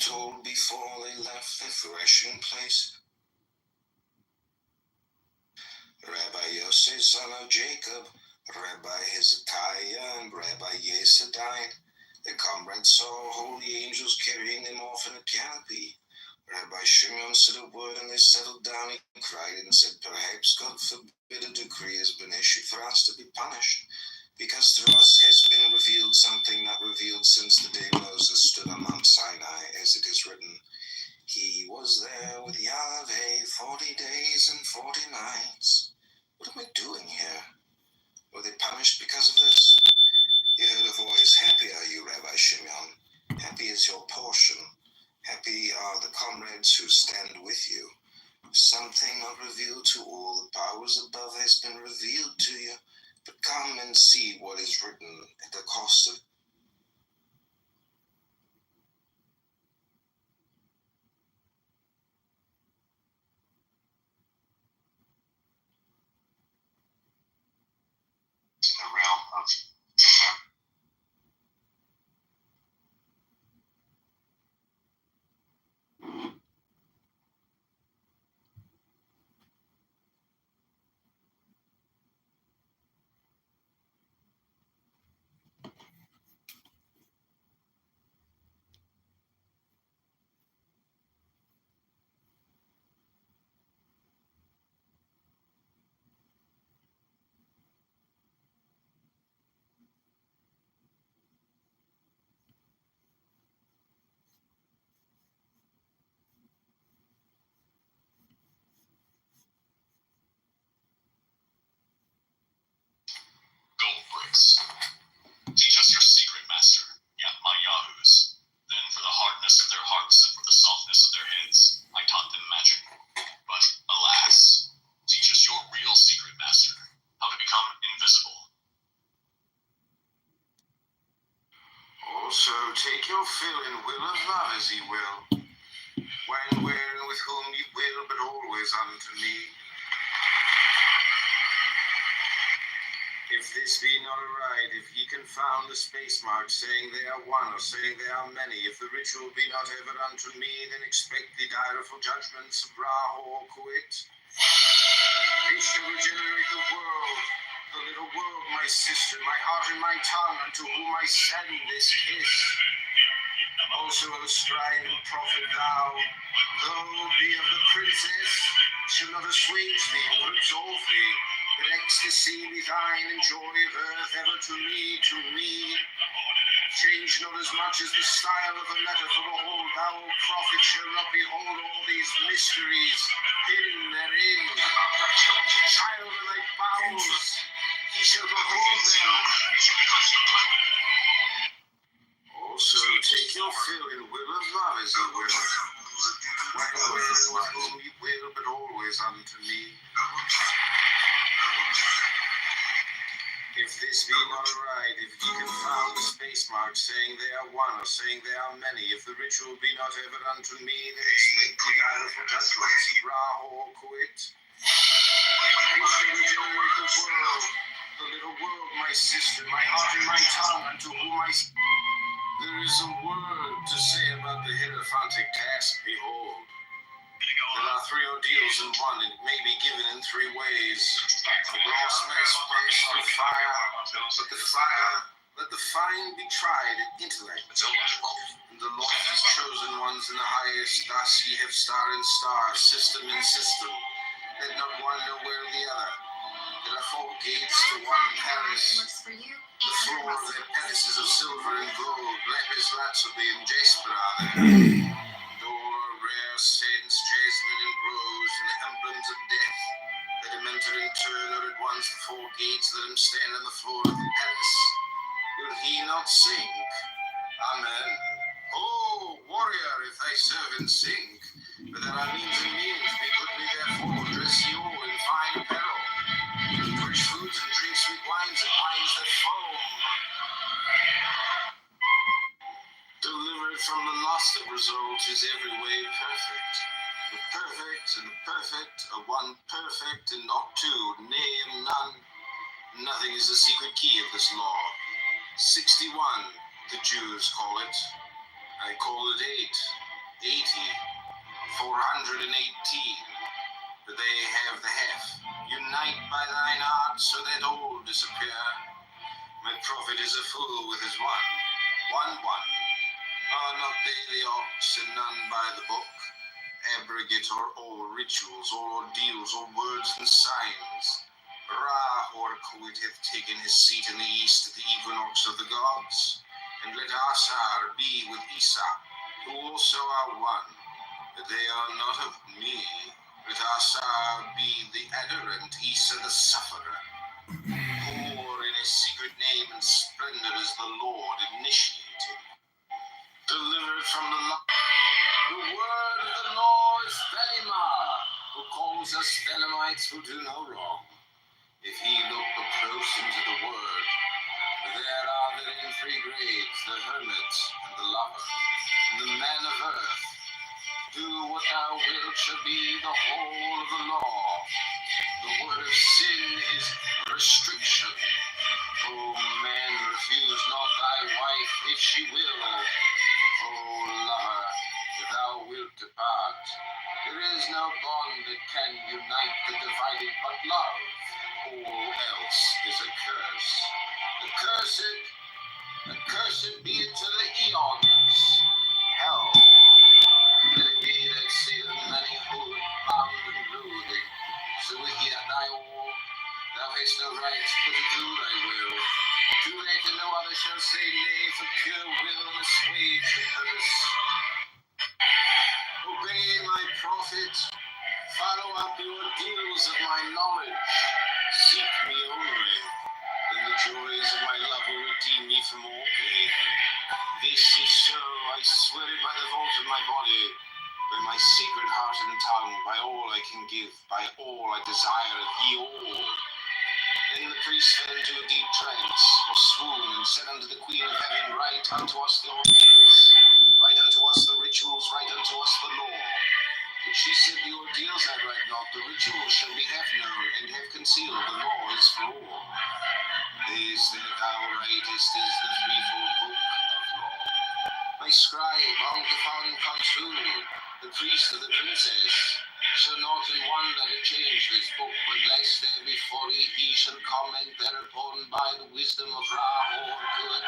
told before they left their threshing place. Rabbi Yosef, son of Jacob, Rabbi Hezekiah, and Rabbi Yesa died. Their comrades saw holy angels carrying them off in a canopy. Rabbi Shimon said a word, and they settled down. He cried and said, "Perhaps God forbid a decree has been issued for us to be punished, because through us has been revealed something not revealed since the day Moses stood on Mount Sinai, as it is written, he was there with Yahweh 40 days and 40 nights. What am I doing here? Were they punished because of this?" He heard a voice, "Happy are you, Rabbi Shimon. Happy is your portion. Happy are the comrades who stand with you. Something not revealed to all the powers above has been revealed to you. But come and see what is written at the cost of in the realm of gold bricks. Teach us your secret, Master, my yahoos. Then for the hardness of their hearts and for the softness of their heads, I taught them magic. But, alas, teach us your real secret, Master, how to become invisible. Also, take your fill and will of love as ye will, when, where, and with whom ye will, but always unto me. If this be not aright, if ye confound the space mark, saying they are one, or saying they are many, if the ritual be not ever unto me, then expect the direful judgments of Ra or Quit. They shall regenerate the world, the little world, my sister, my heart and my tongue, unto whom I send this kiss. Also of a striding prophet thou, though be of the princess, shall not assuage thee or absolve thee. But ecstasy be thine, and joy of earth ever to me. Change not as much as the style of a letter, for behold, thou, O prophet, shall not behold all these mysteries hidden therein. Child of thy bowels, he shall behold them. Also take your fill in will of love as ye will, when and where and with whom ye will, but always unto me. If this be not right, if ye confound the space mark, saying they are one, or saying they are many, if the ritual be not ever unto me, then expect the direful judgments of Ra or Quit. They shall regenerate the world, the little world, my sister, my heart and my tongue, unto whom there is a word to say about the hierophantic task. Behold, there are three ordeals in one, and it may be given in three ways. The brass must pass through fire, let the fine be tried in intellect. And the lofty chosen ones in the highest, thus ye have star and star, system and system. Let not one know where the other. There are four gates to one palace. The floor of their palaces of silver and gold, lapis lazuli and jasper are there. Door of rare scents, jasmine and rose, and the emblems of death. Let him enter in turn, or at once the four gates, let him stand on the floor of the palace. Will he not sing? Amen. Oh, warrior, if thy servant sing, but there are means and means, be goodly therefore, dress ye all in fine apparel. Eat rich foods and drink sweet wines and wines that foam. Delivered from the lust of result is every way perfect. The perfect and the perfect are one perfect and not two, nay and none. Nothing is the secret key of this law. 61, the Jews call it. I call it 8. 80, 418, that they have the half. Unite by thine art so that all disappear. My prophet is a fool with his one. Are not they the ox and none by the book? Abrogate all rituals, all ordeals, all words and signs. Ra Horkoit hath taken his seat in the east at the equinox of the gods. And let Asar be with Isa, who also are one. But they are not of me. Let Asar be the adherent, Isa the sufferer. For in his secret name and splendor is the Lord initiated. Delivered from the word of the Lord is Thelema, who calls us Thelemites who do no wrong. If he look close into the word, there are therein three grades, the hermit and the lover, and the man of earth. Do what thou wilt shall be the whole of the law. The word of sin is restriction. O man, refuse not thy wife if she will. O lover, if thou wilt depart. There is no bond that can unite the divided but love. All else is a curse. Accursed be it to the eons. Hell, let it be that Satan manifold, bound and brooding. So with ye at thy all, thou hast no right but to do thy will. Too late and no other shall say nay, for pure will and assuage the curse. Obey my prophet, follow up the ordeals of my knowledge. Seek me only, then the joys of my love will redeem me from all pain. This is so, I swear it by the vault of my body, by my sacred heart and tongue, by all I can give, by all I desire of ye all. Then the priest fell into a deep trance, or swoon, and said unto the Queen of Heaven, write unto us the ordeals, write unto us the rituals, write unto us the law. But she said, the ordeals I write not, the rituals shall be half known, and have concealed, the law is for all. This that thou writest is the threefold book of law. My scribe, Onkephon Consul, the priest of the princess, shall not in one letter change this book, but lest there before he shall comment thereupon by the wisdom of Ra or good.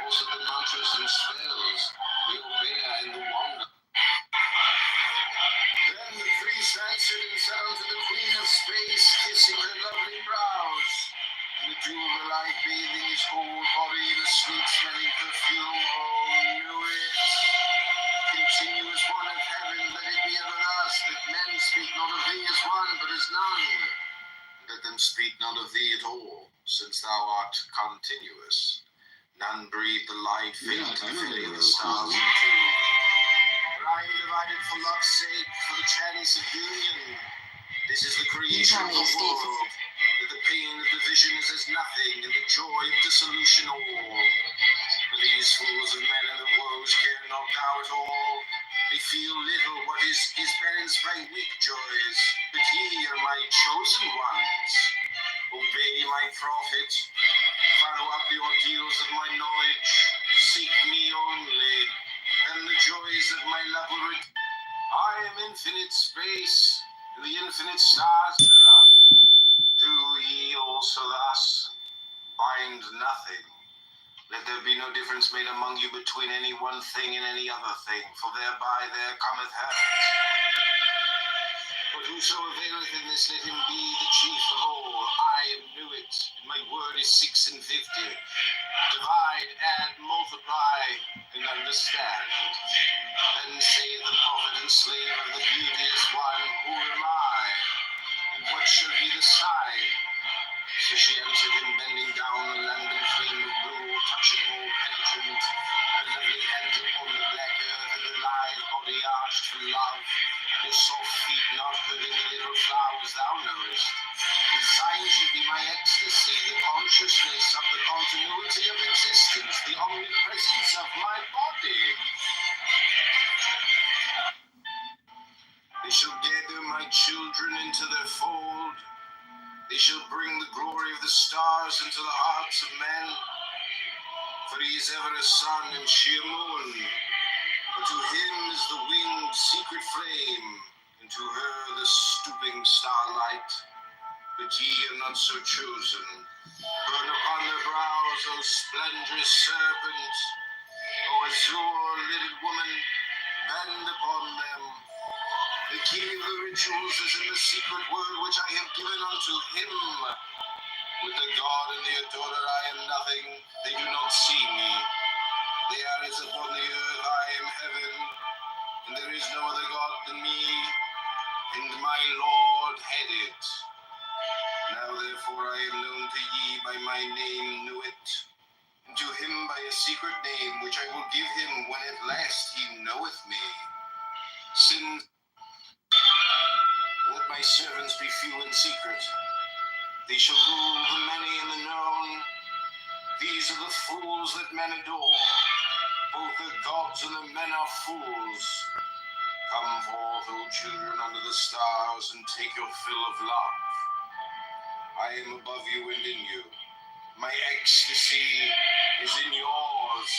Also the mantras and spells will bear in the wonder. Then the priest answered and said unto the Queen of Space, kissing her lovely brows, and the dew of the light bathing his whole body in a sweet-smelling perfume. Oh, knew it. Continue as one of heaven, let it be ever thus, that men speak not of thee as one, but as none. Let them speak not of thee at all, since thou art continuous. None breathe the light, fail to fill the stars in two. But I am divided for love's sake, for the chance of union. This is the creation of the world, that the pain of division is as nothing, and the joy of dissolution all. But these fools of men and the woes care not thou at all. They feel little what is balanced by weak joys, but ye are my chosen ones. Obey my prophet, follow up the ordeals of my knowledge, seek me only, and the joys of my love will I am infinite space, and the infinite stars thereof. Do ye also thus, bind nothing. Let there be no difference made among you between any one thing and any other thing, for thereby there cometh hurt. But whoso availeth in this, let him be the chief of all. I knew it, and my word is 6 and 50. Divide, add, multiply, and understand. Then saith the prophet and slave of the beauteous one, who am I? And what shall be the sign? So she answered him, bending down the lambent flame of blue, touching all penetrant, her lovely hands upon the black earth, and the lithe body arched for love, and her soft feet not hurting the little flowers thou knowest. And sign should be my ecstasy, the consciousness of the continuity of existence, the omnipresence of my body. They shall gather my children into their fold. They shall bring the glory of the stars into the hearts of men. For he is ever a sun and she a moon. But to him is the winged secret flame, and to her the stooping starlight. But ye are not so chosen. Burn upon their brows, O splendrous serpent, O azure-lidded woman, bend upon them. The key of the rituals is in the secret word which I have given unto him. With the god and the adorer I am nothing, they do not see me. They are as upon the earth, I am heaven, and there is no other god than me, and my Lord had it. Now therefore I am known to ye by my name, knew it, and to him by a secret name, which I will give him when at last he knoweth me. Sin, let my servants be few in secret. They shall rule the many and the known. These are the fools that men adore. Both the gods and the men are fools. Come forth, O children, under the stars, and take your fill of love. I am above you and in you. My ecstasy is in yours.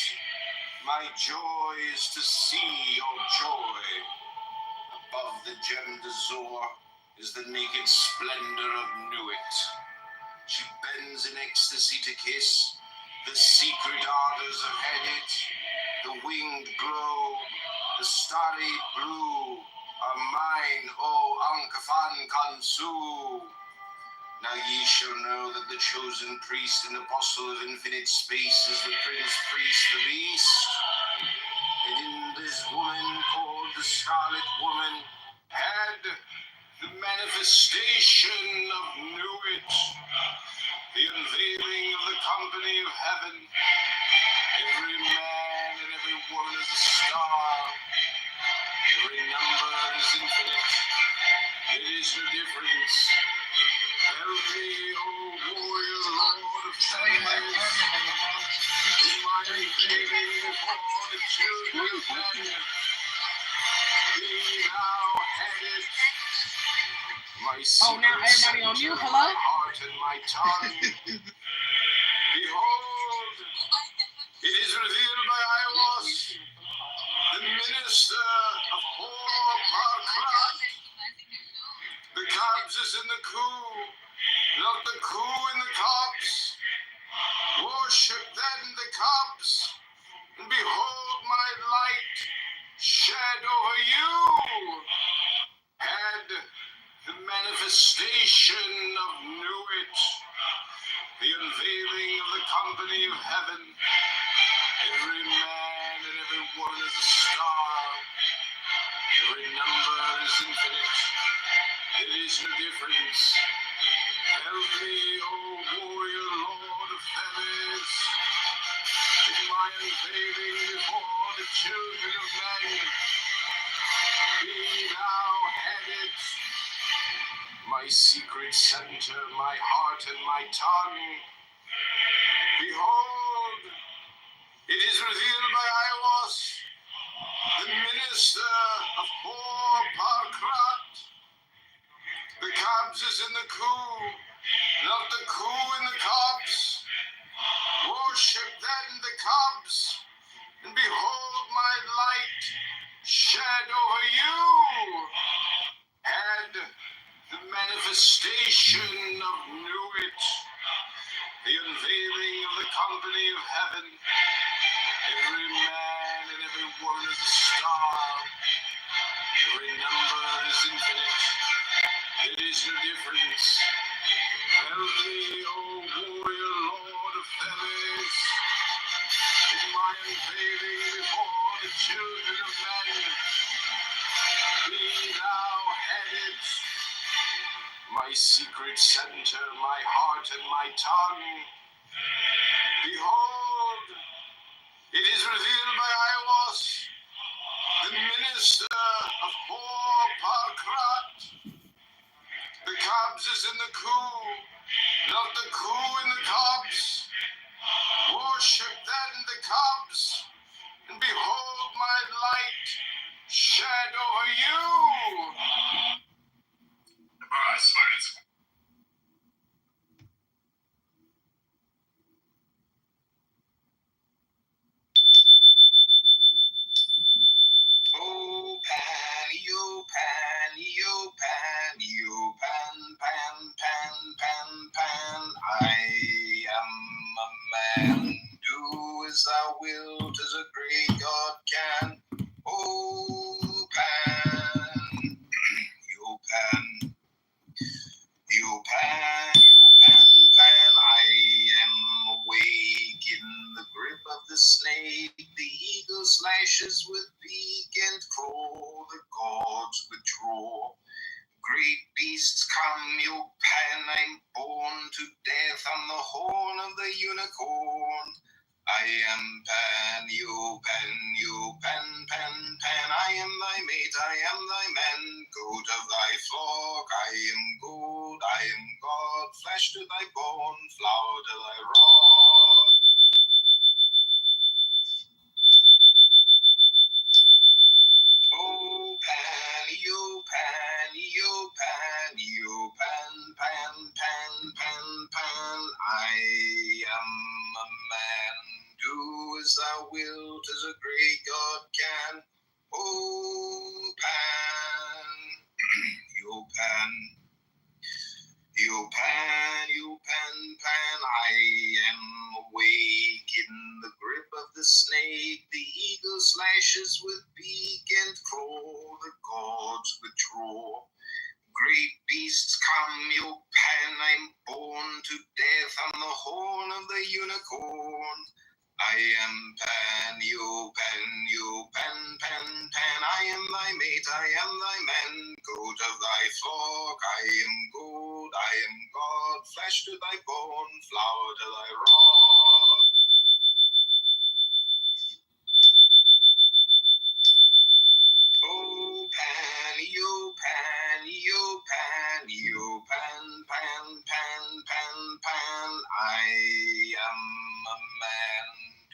My joy is to see your joy. Above the gemmed azure is the naked splendor of Nuit. She bends in ecstasy to kiss the secret ardors of Hedit. The winged globe, the starry blue, are mine, O Ankafan Kansu. Now ye shall know that the chosen priest and apostle of infinite space is the prince priest, the beast. And in this woman called the Scarlet Woman had the manifestation of Nuit, the unveiling of the company of heaven. Every man and every woman is a star. Every number is infinite. It is no difference. Help me, O warrior Lord of Saints, in my unveiling before the children of men. Be thou headed. My secret now everybody on mute. Hello? my heart and my tongue. Behold, it is revealed by Iwas, the minister of Hor-Parkrat. The cobs is in the coup, not the coup in the cobs. Worship then the cobs, and behold my light shed over you. Had the manifestation of Nuit, the unveiling of the company of heaven. Every man and every woman is a star. Every number is infinite. It is no difference. Help me, O warrior Lord of Thebes, in my unveiling before the children of men. Be thou headed. My secret center, my heart and my tongue. Behold, it is revealed by Iwas, the minister of Hor-Parkrat. The cobs is in the coup, not the coup in the cobs. Worship then the cobs, and behold my light shed over you. Had the manifestation of Nuit, the unveiling of the company of heaven. Every man and every woman is a star. Every number is infinite. It is no difference. Help me, O warrior Lord of Thebes, in my unveiling before the children of men. Be thou headed. My secret center, my heart and my tongue. Behold, it is revealed by Iwas, the minister of Hor-Parkrat. The cobs is in the coup, not the coup in the cobs. Worship then the cobs, and behold my light shed over you. I swear it's will, 'tis a great God can. Oh, Pan, you Pan, you Pan, I am awake in the grip of the snake. The eagle slashes with beak and claw, the gods withdraw. Great beasts come, you Pan, I'm born to death on the horn of the unicorn. I am Pan, you Pan, I am thy mate, I am thy man, goat of thy flock, I am gold, I am God, flesh to thy bone, flower to thy rod. Oh, Pan, you Pan, I am a man. Do as thou wilt, as a great God can. Oh, Pan, you Pan, I am awake in the grip of the snake. The eagle slashes with beak and claw, the gods withdraw. Great beasts come, you Pan, I'm born to death on the horn of the unicorn. I am Pan, you Pan, I am thy mate, I am thy man, goat of thy flock, I am gold, I am God, flesh to thy bone, flower to thy rod. Oh, Pan, you Pan, I am a man.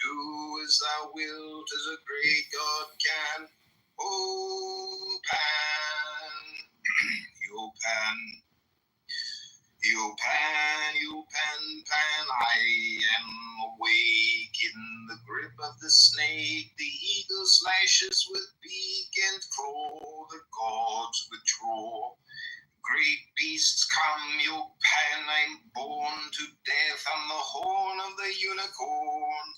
Do as thou wilt, as a great God can. Oh, Pan, you Pan, I am awake in the grip of the snake. The eagle slashes with beak and claw, the gods withdraw. Great beasts come, you Pan, I'm born to death on the horn of the unicorn.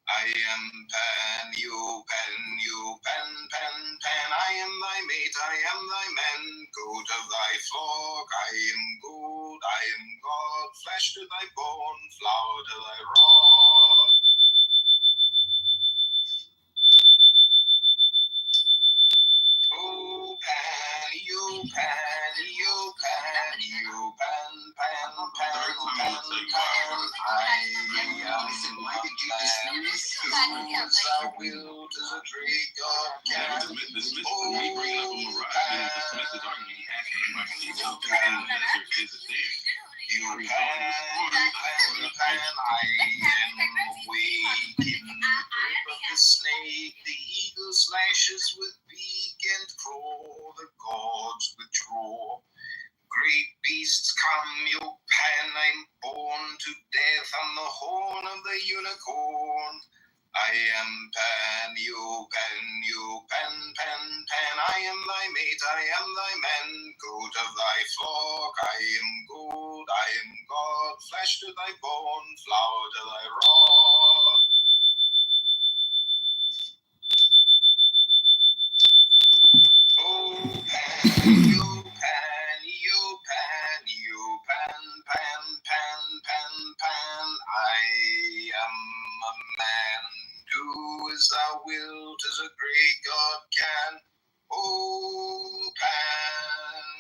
I am Pan, you Pan, I am thy mate, I am thy man, goat of thy flock, I am gold, I am God, flesh to thy bone, flower to thy rod. Oh, Pan, you Pan, I am as thou wilt, as a great God can. Oh, you Pan, I am awake in the grip of the snake. The eagle slashes with beak and claw, the gods withdraw. Great beasts come, you Pan, I'm born to death on the horn of the unicorn. I am Pan, you Pan, I am thy mate, I am thy man, goat of thy flock, I am gold, I am God, flesh to thy bone, flower to thy rod. Oh, Pan, you Pan, I am a man. Do as thou wilt, as a great God can. Oh, Pan,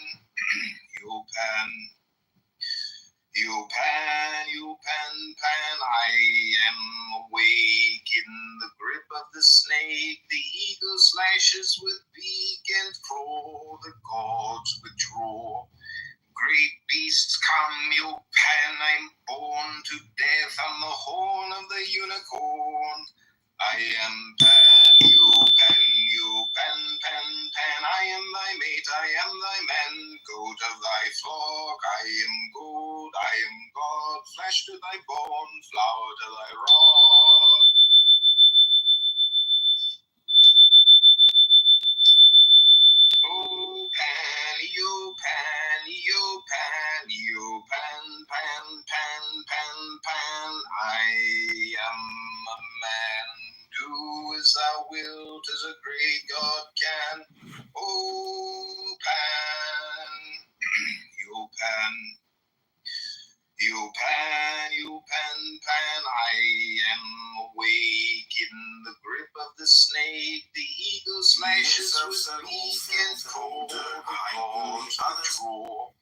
you Pan, I am awake in the grip of the snake. The eagle slashes with beak and claw, the gods withdraw. Great beasts come, you Pan, I'm born to death on the horn of the unicorn. I am Pan, you Pan, I am thy mate, I am thy man, goat of thy flock, I am gold, I am God, flesh to thy bone, flower to thy rod. Oh, Pan, you Pan, I am a man. wilt as a great God can. Oh, Pan, you Pan. You Pan, Pan, I am awake in the grip of the snake. The eagle slashes with beak and claw, the claws which roar.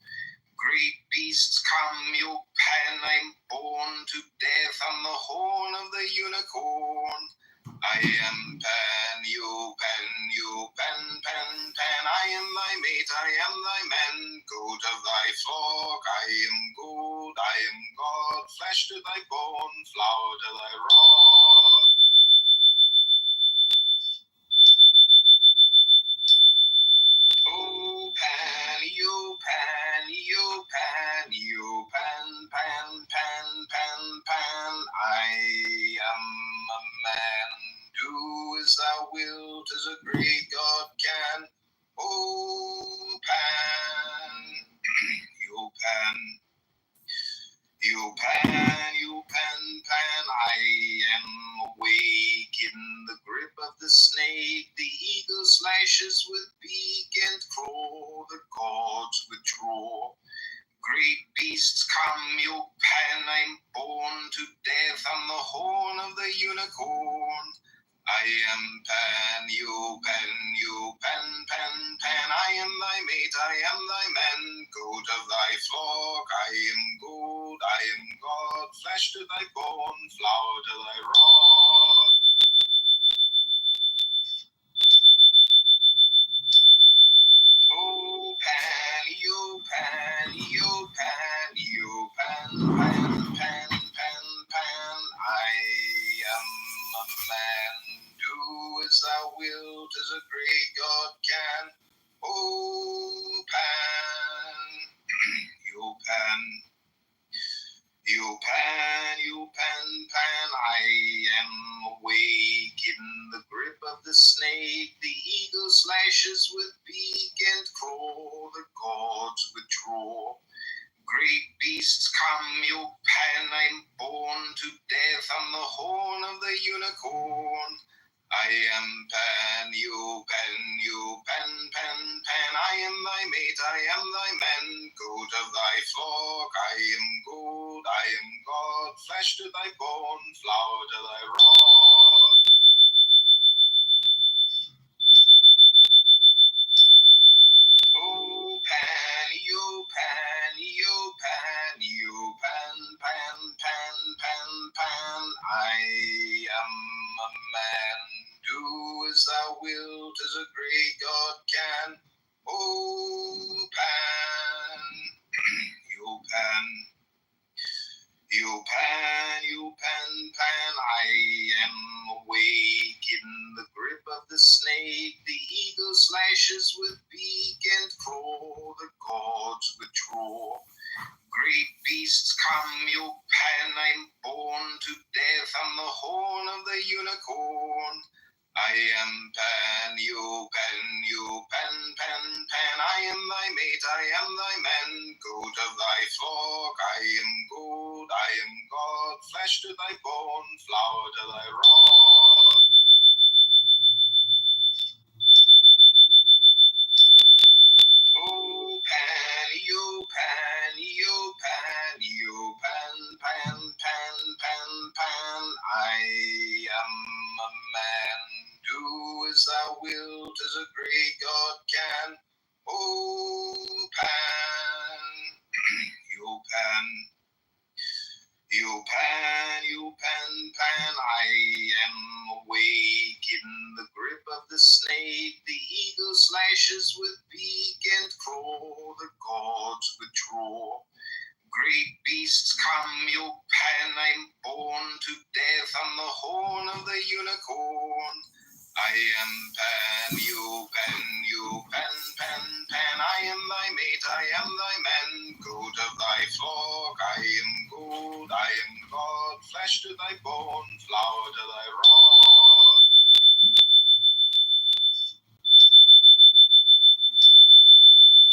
Great beasts come, you Pan, I'm born to death on the horn of the unicorn. I am Pan, you Pan, Pan, I am thy mate, I am thy man, goat of thy flock, I am good, I am God, flesh to thy bone, flower to thy rock. Oh, Pan, you Pan, you Pan, you Pan, Pan, Pan, Pan, Pan, I am a man. Do as thou wilt, as a great God can. Oh, Pan, you Pan. You Pan, Pan, I am awake in the grip of the snake. The eagle slashes with beak and claw, the gods which roar. Great beasts come, you Pan, I'm born to death on the horn of the unicorn. I am Pan, you Pan, Pan, Pan, I am thy mate, I am thy man, goat of thy flock, I am good, I am God, flesh to thy bone, flower to thy rock. Oh, Pan, you Pan, you Pan, you Pan, Pan, Pan, Pan, Pan, I am a man. Do as thou wilt, as a great God can. Oh, Pan, you Pan. You Pan, Pan, I am awake in the grip of the snake. The eagle slashes with beak and claw, the gods which roar. Great beasts come, you Pan, I'm born to death on the horn of the unicorn. I am Pan, you Pan, Pan, Pan, I am thy mate, I am thy man, goat of thy flock, I am good, I am God, flesh to thy bone, flower to thy rock. Oh, Pan, you Pan, you Pan, you Pan, Pan, Pan, Pan, Pan, I am a man. Do as thou wilt, as a great God can. Oh, Pan, you Pan. You Pan, Pan, I am awake in the grip of the snake. The eagle slashes with beak and claw, the gods which roar. Great beasts come, you Pan, I'm born to death on the horn of the unicorn. I am Pan, you Pan, Pan, Pan, I am thy mate, I am thy man, goat of thy flock, I am good, I am God, flesh to thy bone, flower to thy rock. Oh, Pan, you Pan, you Pan, you Pan, Pan, Pan, Pan, Pan, I am a man. Do as thou wilt, as a great God can. Oh, Pan, you Pan. You Pan, Pan, I am awake in the grip of the snake. The eagle slashes with beak and claw, the gods which roar. Great beasts come, you Pan, I'm born to death on the horn of the unicorn. I am Pan, you Pan, Pan, Pan, I am thy mate, I am thy man, goat of thy flock, I am good, I am God, flesh to thy bone, flower to thy rock.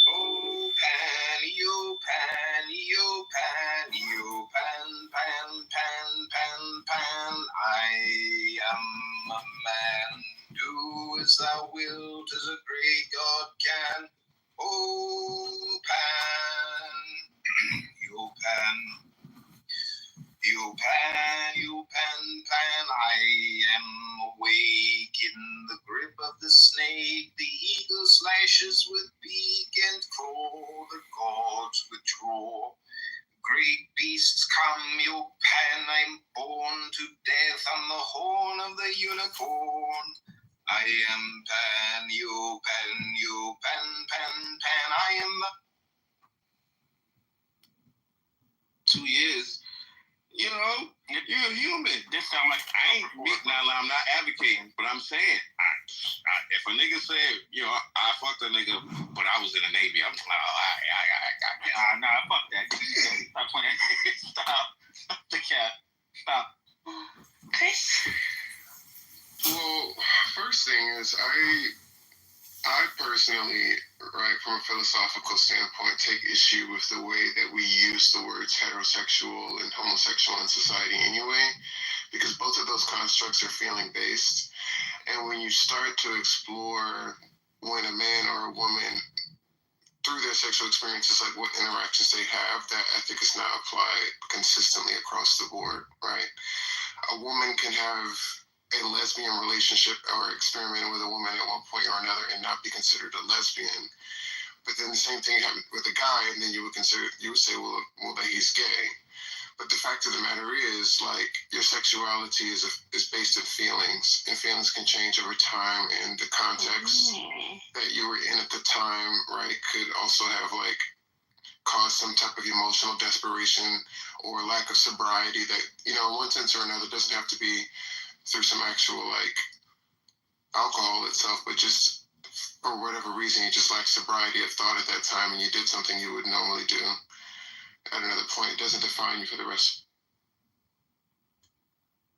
Oh, Pan, you Pan, you Pan, you Pan, Pan, Pan, Pan, Pan, I am a man. Do as thou wilt, as a great God can. Oh, Pan, you Pan. You pan, I am awake in the grip of the snake. The eagle slashes with beak and claw, the gods withdraw. Great beasts come, you pan, I'm born to death on the horn of the unicorn. I am Pan, you pan, I am the 2 years. You know, you're a human. This sound like I'm not advocating, but I'm saying, if a nigga said, I fucked a nigga, but I was in the Navy, I'm just like, fuck that. Stop playing. Stop the cat. Stop. Chris? Well, first thing is, I personally, right, from a philosophical standpoint, take issue with the way that we use the words heterosexual and homosexual in society anyway, because both of those constructs are feeling-based. And when you start to explore when a man or a woman, through their sexual experiences, like what interactions they have, that ethic is not applied consistently across the board, right? A woman can have a lesbian relationship or experimenting with a woman at one point or another and not be considered a lesbian. But then the same thing happened with a guy, and then you would say, well, that he's gay. But the fact of the matter is, like, your sexuality is based in feelings, and feelings can change over time, and the context that you were in at the time, right, could also have, like, caused some type of emotional desperation or lack of sobriety that, in one sense or another, doesn't have to be through some actual, like, alcohol itself, but just for whatever reason, you just lack sobriety of thought at that time, and you did something you would normally do at another point. It doesn't define you for the rest.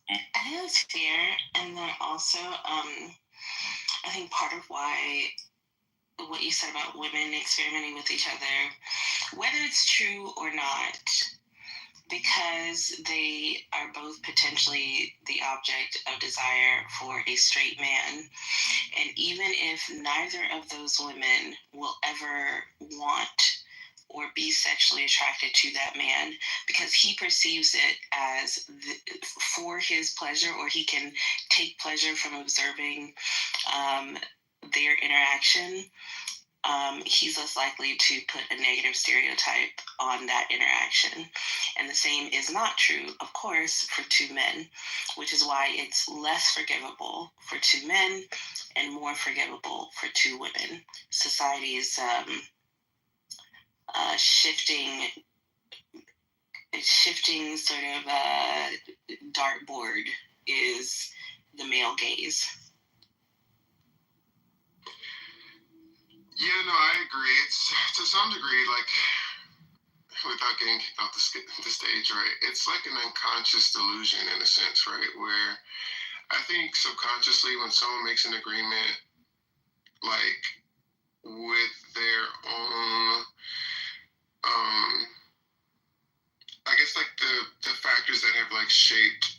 I think that's fair, and then also, I think part of why what you said about women experimenting with each other, whether it's true or not, because they are both potentially the object of desire for a straight man. And even if neither of those women will ever want or be sexually attracted to that man, because he perceives it as for his pleasure, or he can take pleasure from observing their interaction, he's less likely to put a negative stereotype on that interaction. And the same is not true, of course, for two men, which is why it's less forgivable for two men and more forgivable for two women. Society is shifting sort of dartboard is the male gaze. Yeah, no, I agree. It's, to some degree, like, without getting kicked off the stage, right, it's like an unconscious delusion in a sense, right, where I think subconsciously when someone makes an agreement, like, with their own, I guess, like, the factors that have, like, shaped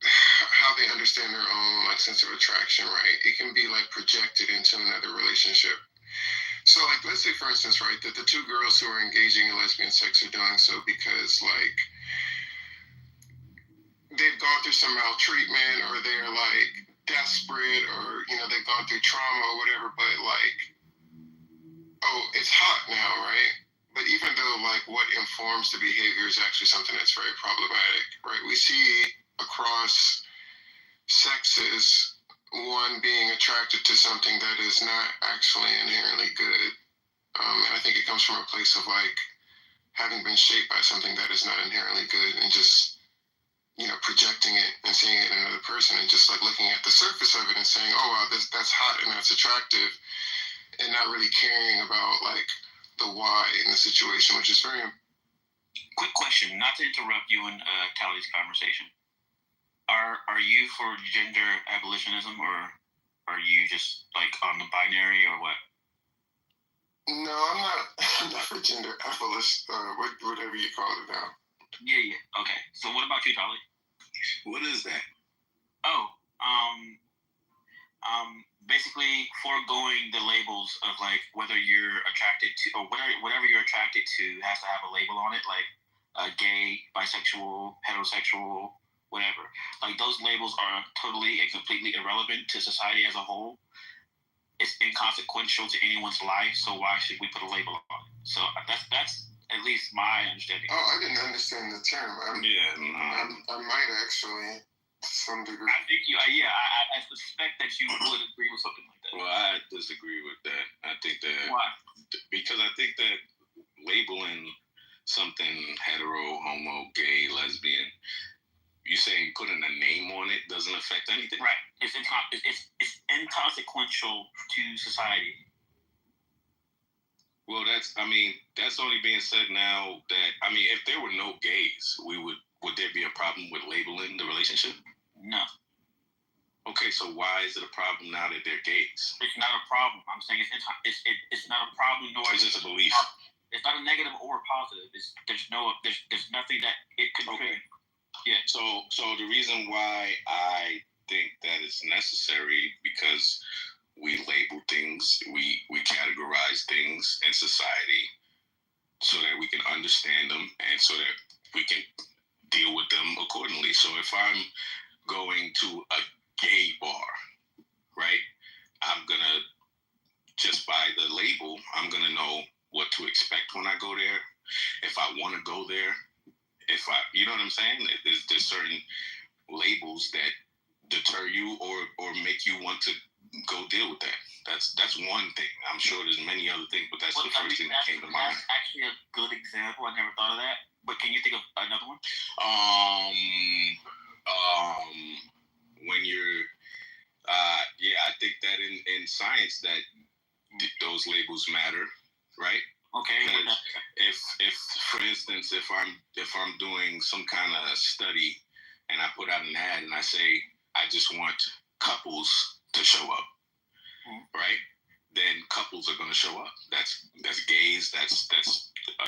how they understand their own, like, sense of attraction, right? It can be, like, projected into another relationship. So, like, let's say, for instance, right, that the two girls who are engaging in lesbian sex are doing so because, like, they've gone through some maltreatment, or they're, like, desperate, or, they've gone through trauma or whatever, but, like, oh, it's hot now, right? But even though, like, what informs the behavior is actually something that's very problematic, right? We see across sexes one being attracted to something that is not actually inherently good. And I think it comes from a place of, like, having been shaped by something that is not inherently good, and just, projecting it and seeing it in another person, and just, like, looking at the surface of it and saying, oh, wow, that's hot and that's attractive, and not really caring about, like, the why in the situation, which is very... Quick question, not to interrupt you and Callie's conversation. Are you for gender abolitionism, or are you just, like, on the binary, or what? No, I'm not for gender abolition, whatever you call it now. Yeah. Okay. So what about you, Tali? What is that? Oh, basically foregoing the labels of like whether you're attracted to or whatever you're attracted to has to have a label on it, like gay, bisexual, heterosexual, whatever. Like those labels are totally and completely irrelevant to society as a whole. It's inconsequential to anyone's life, so why should we put a label on it? So that's at least my understanding. Oh, I didn't understand the term. I might actually, to some degree. I think I suspect that you would agree with something like that. Well, I disagree with that. I think that Why? Because I think that labeling something hetero, homo, gay, lesbian, you saying putting a name on it doesn't affect anything. Right. It's inconsequential to society. Well, that's only being said now that, if there were no gays, would there be a problem with labeling the relationship? No. Okay, so why is it a problem now that they're gays? It's not a problem. I'm saying it's not a problem, nor It's just a belief. It's not a negative or a positive. There's nothing that it could Okay. trigger. Yeah. So the reason why I think that it's necessary because we label things, we categorize things in society so that we can understand them and so that we can deal with them accordingly. So if I'm going to a gay bar, right, I'm going to, just by the label, I'm going to know what to expect when I go there. If I want to go there, you know what I'm saying? There's certain labels that deter you or make you want to go deal with that. That's one thing. I'm sure there's many other things, but that's the first thing that came to mind. That's actually a good example. I never thought of that. But can you think of another one? When you're, I think that in science that those labels matter, right? Okay. If for instance, if I'm doing some kind of study and I put out an ad and I say I just want couples to show up, right? Then couples are going to show up. That's gays. That's a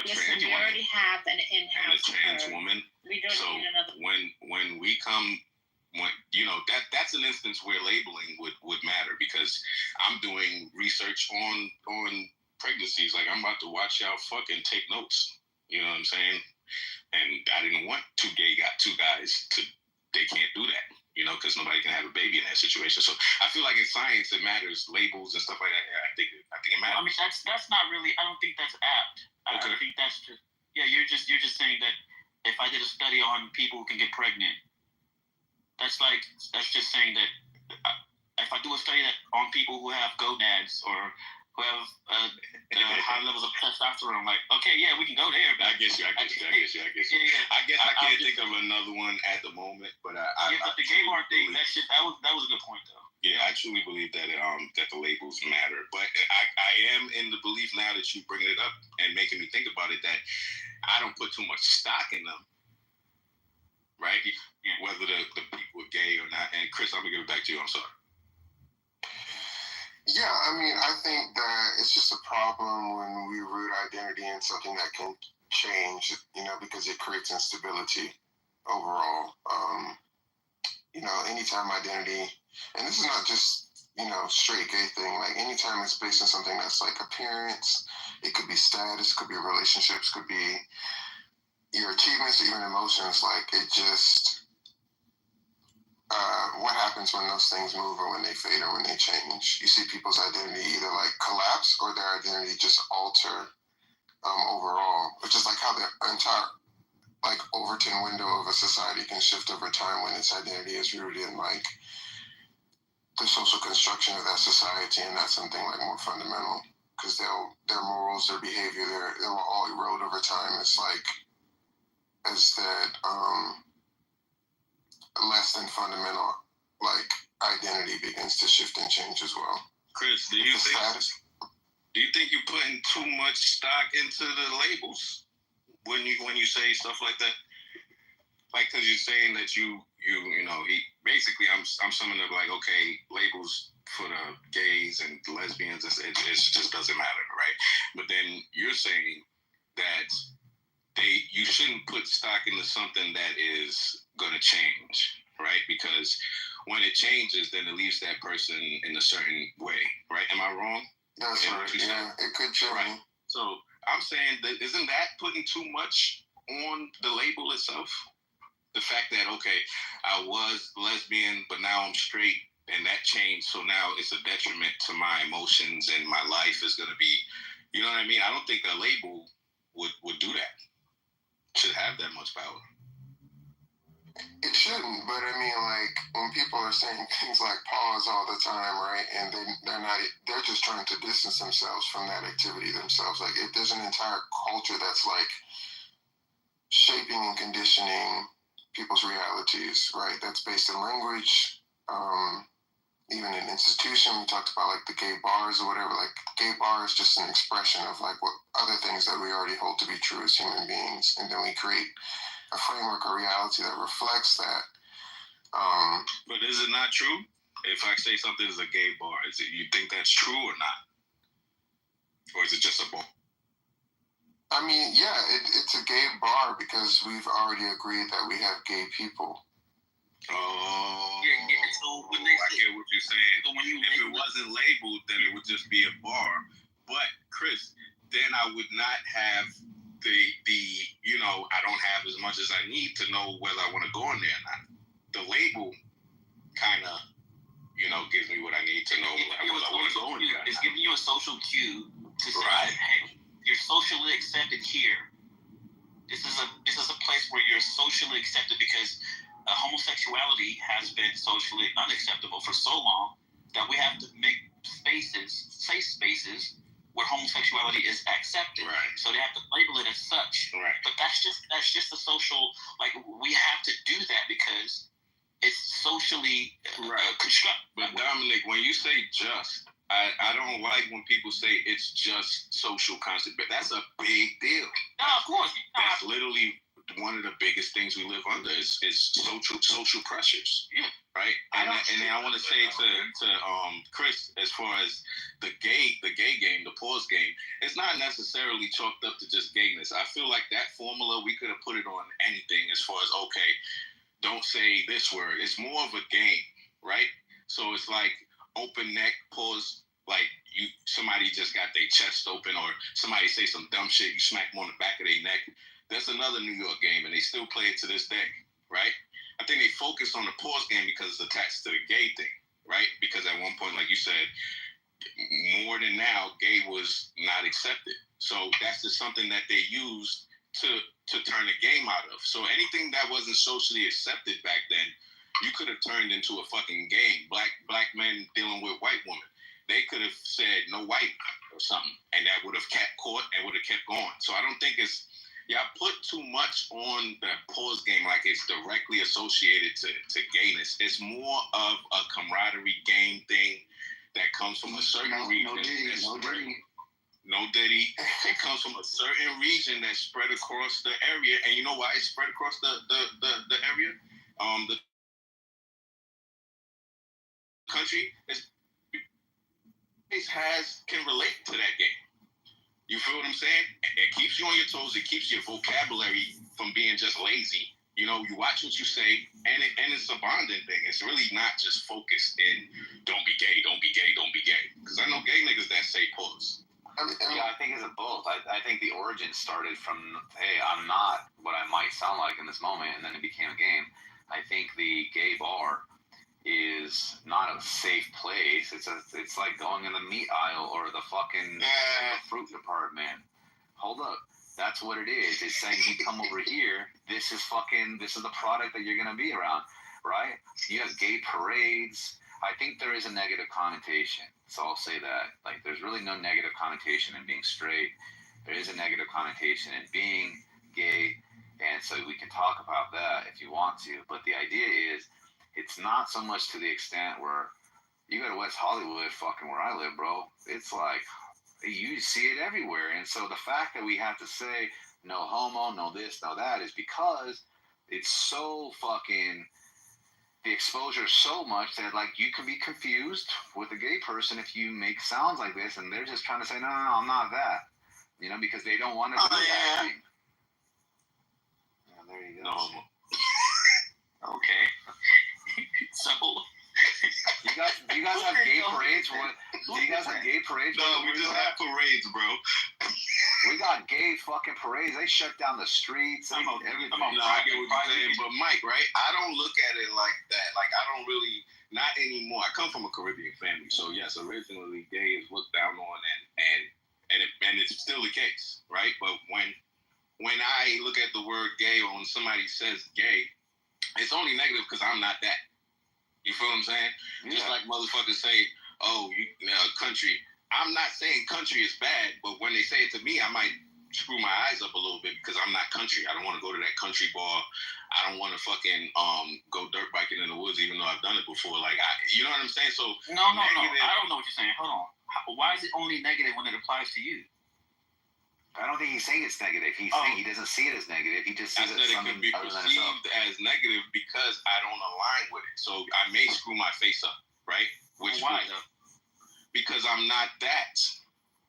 trans we woman already have an and in-house a trans term. woman. We don't So need another. when we come, that's an instance where labeling would matter because I'm doing research on pregnancies. Like I'm about to watch y'all fucking take notes. You know what I'm saying? And I didn't want two guys to. They can't do that. Because nobody can have a baby in that situation. So I feel like in science it matters, labels and stuff like that. I think it matters. That's not really. I don't think that's apt. Okay. I think that's just. Yeah, you're just saying that if I did a study on people who can get pregnant, that's just saying that if I do a study on people who have gonads or who have high levels of testosterone, like, okay, yeah, we can go there. I guess you. Yeah. I guess I can't think of another one at the moment, but but the gay bar thing, that was a good point though. Yeah, I truly believe that that the labels matter, but I am in the belief now that you bringing it up and making me think about it that I don't put too much stock in them, right? Yeah. Whether the people are gay or not. And Chris, I'm gonna give it back to you. I'm sorry. Yeah, I think that it's just a problem when we root identity in something that can change, because it creates instability overall. Anytime identity, and this is not just, straight gay thing, like anytime it's based on something that's like appearance, it could be status, could be relationships, could be your achievements, even emotions, like it just, what happens when those things move or when they fade or when they change? You see people's identity either like collapse or their identity just alter overall, which is like how the entire like Overton window of a society can shift over time when its identity is rooted in like the social construction of that society and not something like more fundamental, because their morals, their behavior, they will all erode over time. It's like as that less than fundamental like identity begins to shift and change as well. Chris, do you think you're putting too much stock into the labels when you say stuff like that? Like, because you're saying that I'm summing up like, okay, labels for the gays and the lesbians, it just doesn't matter, right? But then you're saying that you shouldn't put stock into something that is going to change, right? Because when it changes, then it leaves that person in a certain way, right? Am I wrong? That's right. Yeah, it could change. Right. So I'm saying that isn't that putting too much on the label itself? The fact that, okay, I was lesbian, but now I'm straight, and that changed, so now it's a detriment to my emotions, and my life is going to be, you know what I mean? I don't think a label would do that. Should have that much power. It shouldn't, but I mean, like, when people are saying things like pause all the time, right, and they're just trying to distance themselves from that activity themselves. Like, if there's an entire culture that's, like, shaping and conditioning people's realities, right, that's based in language, even in institution, we talked about, like, the gay bars or whatever. Like, gay bar is just an expression of, like, what other things that we already hold to be true as human beings, and then we create a framework or reality that reflects that. But is it not true? If I say something is a gay bar, you think that's true or not? Or is it just a bar? I mean, yeah, it's a gay bar because we've already agreed that we have gay people. Oh, yeah. So when they I get what you're saying. So when you if it wasn't labeled, then it would just be a bar. But Chris, then I would not have the I don't have as much as I need to know whether I want to go in there or not. The label kind of gives me what I need to know whether I want to go in there. It's giving you a social cue to say, hey, you're socially accepted here. This is a place where you're socially accepted, because homosexuality has been socially unacceptable for so long that we have to make safe spaces where homosexuality is accepted. Right. So they have to label it as such. Right. But that's just a social, like, we have to do that because it's socially constructed. But Dominic, when you say just, I don't like when people say it's just social concept, but that's a big deal. No, of course. That's literally one of the biggest things we live under is social pressures. Yeah. Right. And then I want to say to Chris, as far as the gay game, the pause game, it's not necessarily chalked up to just gayness. I feel like that formula, we could have put it on anything as far as, okay, don't say this word. It's more of a game, right? So it's like open neck, pause, like somebody just got their chest open, or somebody say some dumb shit, you smack them on the back of their neck. That's another New York game, and they still play it to this day, right? I think they focus on the pause game because it's attached to the gay thing, right? Because at one point, like you said, more than now, gay was not accepted. So that's just something that they used to turn the game out of. So anything that wasn't socially accepted back then, you could have turned into a fucking game. Black men dealing with white women. They could have said no white or something, and that would have kept caught and would have kept going. So I don't think y'all put too much on the pause game like it's directly associated to gayness. It's more of a camaraderie game thing that comes from a certain region. No Diddy. It comes from a certain region that's spread across the area, and you know why it's spread across the area? The country can relate to that game. You feel what I'm saying? It keeps you on your toes. It keeps your vocabulary from being just lazy. You watch what you say, and it's a bonding thing. It's really not just focused in don't be gay, don't be gay, don't be gay. Because I know gay niggas that say pause. Yeah, I think it's both. I think the origin started from, hey, I'm not what I might sound like in this moment, and then it became a game. I think the gay bar is not a safe place. It's like going in the meat aisle or the fucking fruit department. Hold up. That's what it is. It's saying you come over here, this is the product that you're gonna be around, right? You have gay parades. I think there is a negative connotation. So I'll say that. Like, there's really no negative connotation in being straight. There is a negative connotation in being gay. And so we can talk about that if you want to. But the idea is, it's not so much to the extent where you go to West Hollywood, fucking where I live, bro. It's like, you see it everywhere. And so the fact that we have to say no homo, no this, no that, is because it's so fucking, the exposure is so much that, like, you can be confused with a gay person if you make sounds like this, and they're just trying to say, no, I'm not that. Because they don't want to do that thing. Yeah, there you go. No homo. Okay. So you guys have gay parades? What? Do you guys have gay parades? No, we just have parades, bro. We got gay fucking parades. They shut down the streets. Everything. No, I get what you're saying, but Mike, right? I don't look at it like that. Like, I don't really, not anymore. I come from a Caribbean family, so yes, originally gay is looked down on, and it's still the case, right? But when I look at the word gay, or when somebody says gay, it's only negative because I'm not that. You feel what I'm saying? Yeah. Just like motherfuckers say, oh, country. I'm not saying country is bad, but when they say it to me, I might screw my eyes up a little bit because I'm not country. I don't want to go to that country bar. I don't want to fucking go dirt biking in the woods, even though I've done it before. Like, you know what I'm saying? So no. I don't know what you're saying. Hold on. Why is it only negative when it applies to you? I don't think he's saying it's negative. He's saying he doesn't see it as negative. He just sees it as something could be perceived as negative because I don't align with it. So I may screw my face up, right? Why? Because I'm not that,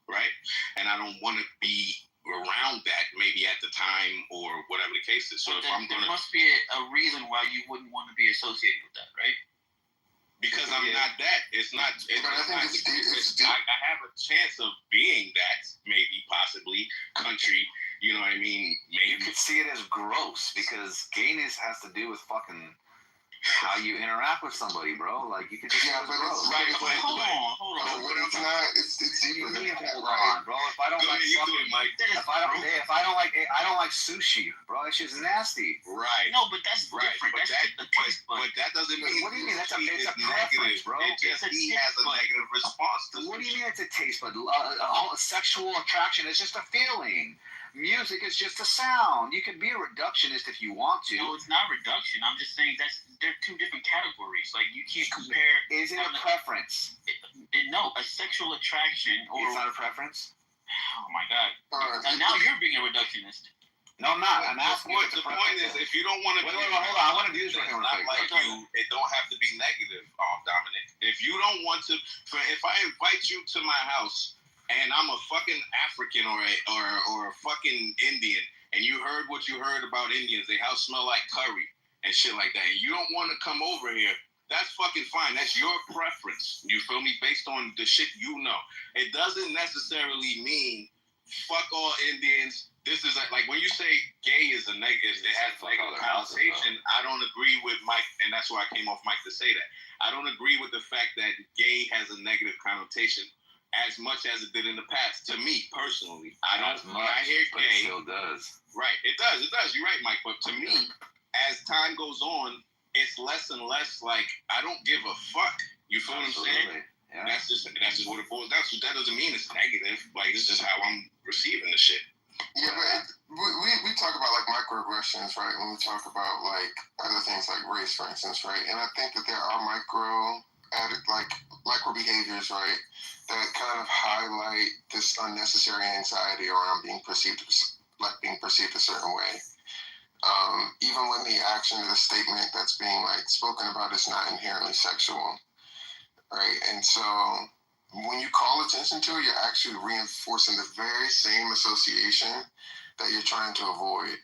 right? And I don't want to be around that maybe at the time or whatever the case is. So there must be a reason why you wouldn't want to be associated with that, right? Because I'm not that. It's not. But I think I have a chance of being that, maybe, possibly, country. You know what I mean? Maybe. You could see it as gross because gayness has to do with fucking how you interact with somebody, bro. Like, you could just but gross. right. Hold on. No, what it's not. It's deeper than that, Hold right? on, bro. If I don't like fucking, if I don't like sushi, bro. That shit's nasty. Right. No, but that's right. different. But that doesn't mean. What do you mean? It's a negative, preference, bro. It just he has a negative response to. What do you mean it's a taste bud? Sexual attraction is just a feeling. Music is just a sound. You can be a reductionist if you want to. No, it's not reduction. I'm just saying they're two different categories. Like, you can't compare. Is it a preference? No, a sexual attraction or. It's not a preference. Oh my god! And now you're being a reductionist. No, I'm not. I'm asking. The point is, if you don't want to. Hold on. I want to do this right here. Not like you. It don't have to be negative, Dominic. If you don't want to, if I invite you to my house. And I'm a fucking African or a fucking Indian, and you heard what you heard about Indians, they house smell like curry and shit like that, and you don't want to come over here, that's fucking fine. That's your preference. You feel me? Based on the shit you know. It doesn't necessarily mean fuck all Indians. This is like when you say gay is a negative, it has negative connotation. I don't agree with Mike, and that's why I came off Mike to say that. I don't agree with the fact that gay has a negative connotation as much as it did in the past. To me personally, I don't. When I hear gay, it still does. Right, it does. You're right, Mike. But to me, as time goes on, it's less and less like I don't give a fuck. You feel what I'm saying? Yeah. That's just what it boils down to. That doesn't mean it's negative. Like, it's just how I'm receiving the shit. Yeah, but we talk about like microaggressions, right? When we talk about like other things like race, for instance, right? And I think that there are micro behaviors, right, that kind of highlight this unnecessary anxiety around being perceived a certain way. Even when the action or the statement that's being like spoken about is not inherently sexual, right? And so when you call attention to it, you're actually reinforcing the very same association that you're trying to avoid.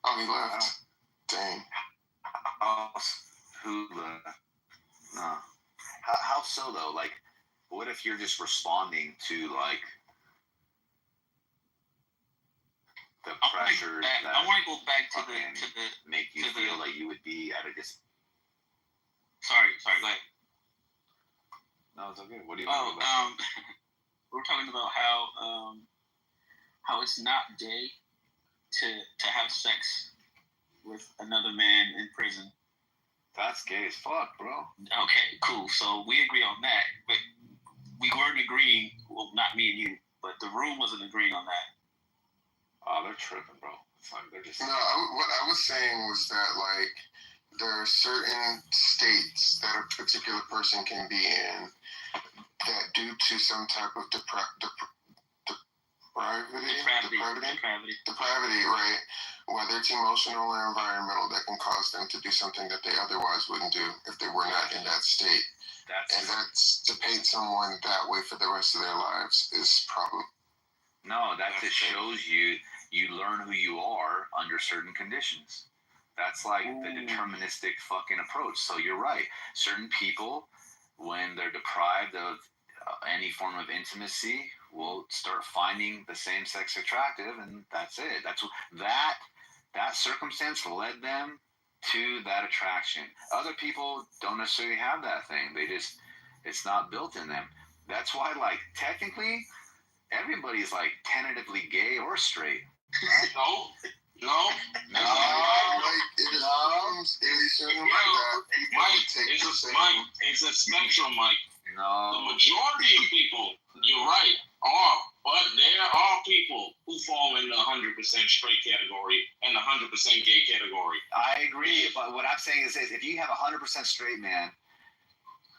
Oh, he left. Dang. No. How so though? Like, what if you're just responding to like the pressure that I want to go back to the make you feel like you would be at a Sorry, go ahead. No, it's okay. What do you we're talking about how it's not gay to have sex with another man in prison. That's gay as fuck, bro. Okay, cool. So we agree on that, but we weren't agreeing. Well, not me and you, but the room wasn't agreeing on that. Oh, they're tripping, bro. It's like they're just. No, what I was saying was that like there are certain states that a particular person can be in that, due to some type of depravity, right? Whether it's emotional or environmental, that can cause them to do something that they otherwise wouldn't do if they were not in that state. That's to paint someone that way for the rest of their lives is problem. No, that just shows you learn who you are under certain conditions. That's like the deterministic fucking approach. So you're right. Certain people, when they're deprived of any form of intimacy, will start finding the same sex attractive, and that's it. That circumstance led them to that attraction. Other people don't necessarily have that thing. It's not built in them. That's why, like, technically, everybody's like tentatively gay or straight. No. It's a spectrum, Mike. No. The majority of people, you're right, but there are people who fall in the 100% straight category and the 100% gay category. I agree, but what I'm saying is this: if you have a 100% straight man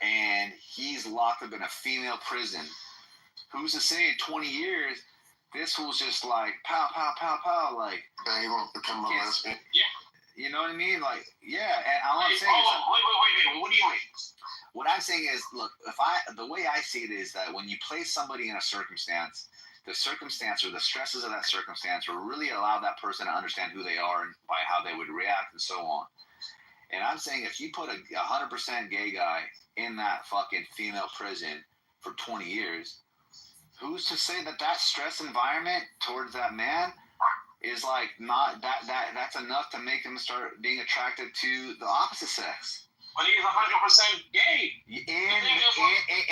and he's locked up in a female prison, who's to say in 20 years this fool's just like pow pow pow pow, like that he won't become a lesbian? Yeah. You know what I mean? Like, yeah. And all I'm saying wait. What do you mean? What I'm saying is, look, the way I see it is that when you place somebody in a circumstance, the circumstance or the stresses of that circumstance will really allow that person to understand who they are and by how they would react and so on. And I'm saying if you put a 100% gay guy in that fucking female prison for 20 years, who's to say that stress environment towards that man is like not that's enough to make him start being attracted to the opposite sex? But he's 100% gay. In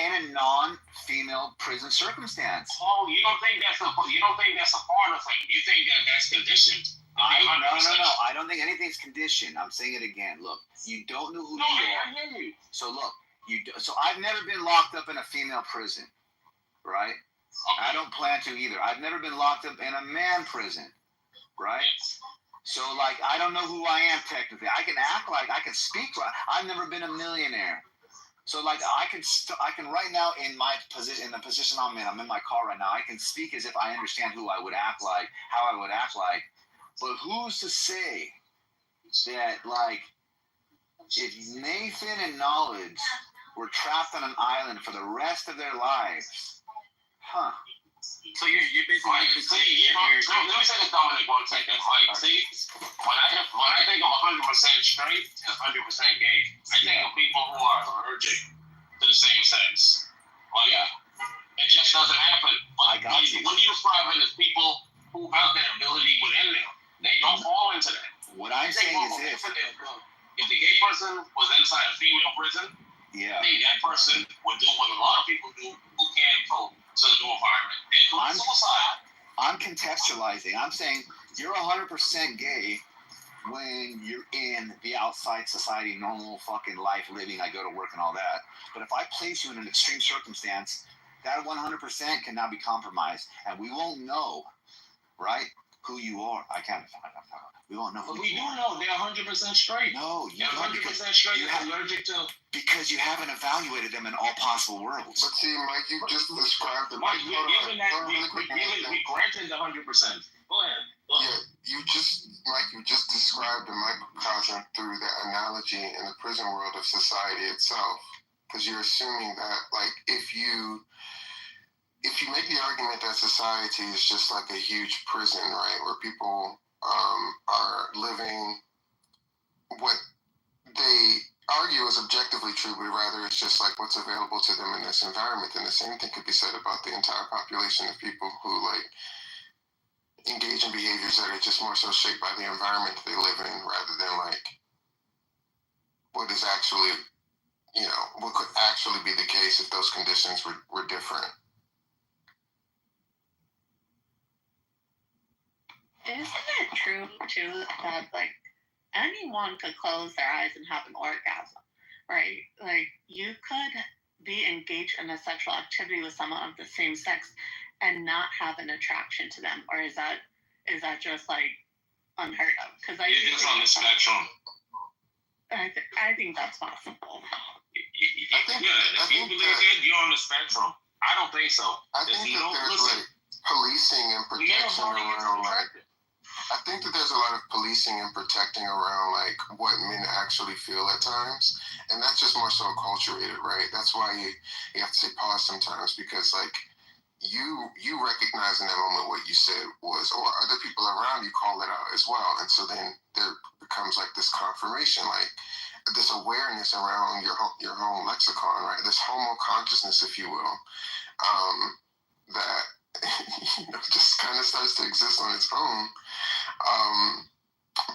a non-female prison circumstance. Oh, you don't think that's a part of thing? You think that's conditioned? No. I don't think anything's conditioned. I'm saying it again. Look, you don't know who you are. I hear you. So look, so I've never been locked up in a female prison, right? Okay. I don't plan to either. I've never been locked up in a man prison, right? So, like, I don't know who I am technically. I can act like, I can speak like, I've never been a millionaire. So, like, I can right now in the position I'm in my car right now, I can speak as if I understand who I would act like, how I would act like. But who's to say that, like, if Nathan and Knowledge were trapped on an island for the rest of their lives, So you're basically let me say this, Dominic, one second. Like, see, when I think of 100% straight and 100% gay, I think of people who are allergic to the same sex. Like, it just doesn't happen. But what you're describing is people who have that ability within them. They don't fall into that. What I'm saying is this: if the gay person was inside a female prison, I think that person would do what a lot of people do who can't cope to the new environment. They commit suicide. I'm contextualizing. I'm saying you're 100% gay when you're in the outside society, normal fucking life living. I go to work and all that. But if I place you in an extreme circumstance, that 100% can now be compromised, and we won't know, right, who you are. We won't know. But we do know they're 100% straight. No, they're 100% straight. You're allergic to. Because you haven't evaluated them in all possible worlds. But see, Mike, you just described the. Mike, we granted the 100%. Go ahead. Yeah, you just described the microcosm through the analogy in the prison world of society itself. Because you're assuming that, like, if you make the argument that society is just like a huge prison, right, where people are living what they argue is objectively true, but rather it's just like what's available to them in this environment. And the same thing could be said about the entire population of people who, like, engage in behaviors that are just more so shaped by the environment they live in rather than, like, what is actually, what could actually be the case if those conditions were different. Isn't it true, too, that, like, anyone could close their eyes and have an orgasm, right? Like, you could be engaged in a sexual activity with someone of the same sex and not have an attraction to them, or is that just, like, unheard of? Because you're just on the spectrum. I think that's possible. If you believe that, you're on the spectrum. I don't think so. I think that there's like policing and protection around, like, I think that there's a lot of policing and protecting around, like, what men actually feel at times, and that's just more so acculturated, right? That's why you have to say pause sometimes, because, like, you recognize in that moment what you said was, or other people around you call it out as well, and so then there becomes like this confirmation, like this awareness around your home lexicon, right? This homo consciousness, if you will, that just kind of starts to exist on its own.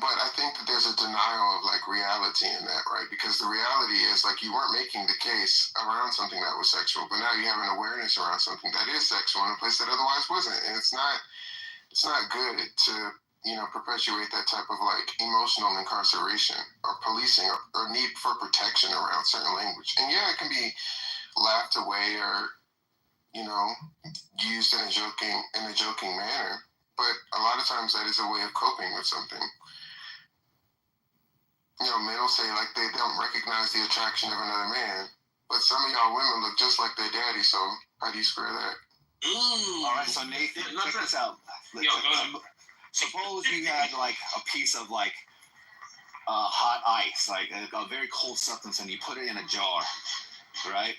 But I think that there's a denial of like reality in that, right? Because the reality is like you weren't making the case around something that was sexual, but now you have an awareness around something that is sexual in a place that otherwise wasn't, and it's not good to perpetuate that type of like emotional incarceration or policing or need for protection around certain language. And yeah, it can be laughed away or used in a joking manner, but a lot of times that is a way of coping with something. Men will say like they don't recognize the attraction of another man, but some of y'all women look just like their daddy, so how do you square that? All right, so Nathan, check this out. Suppose you had like a piece of like hot ice, like a very cold substance, and you put it in a jar, right?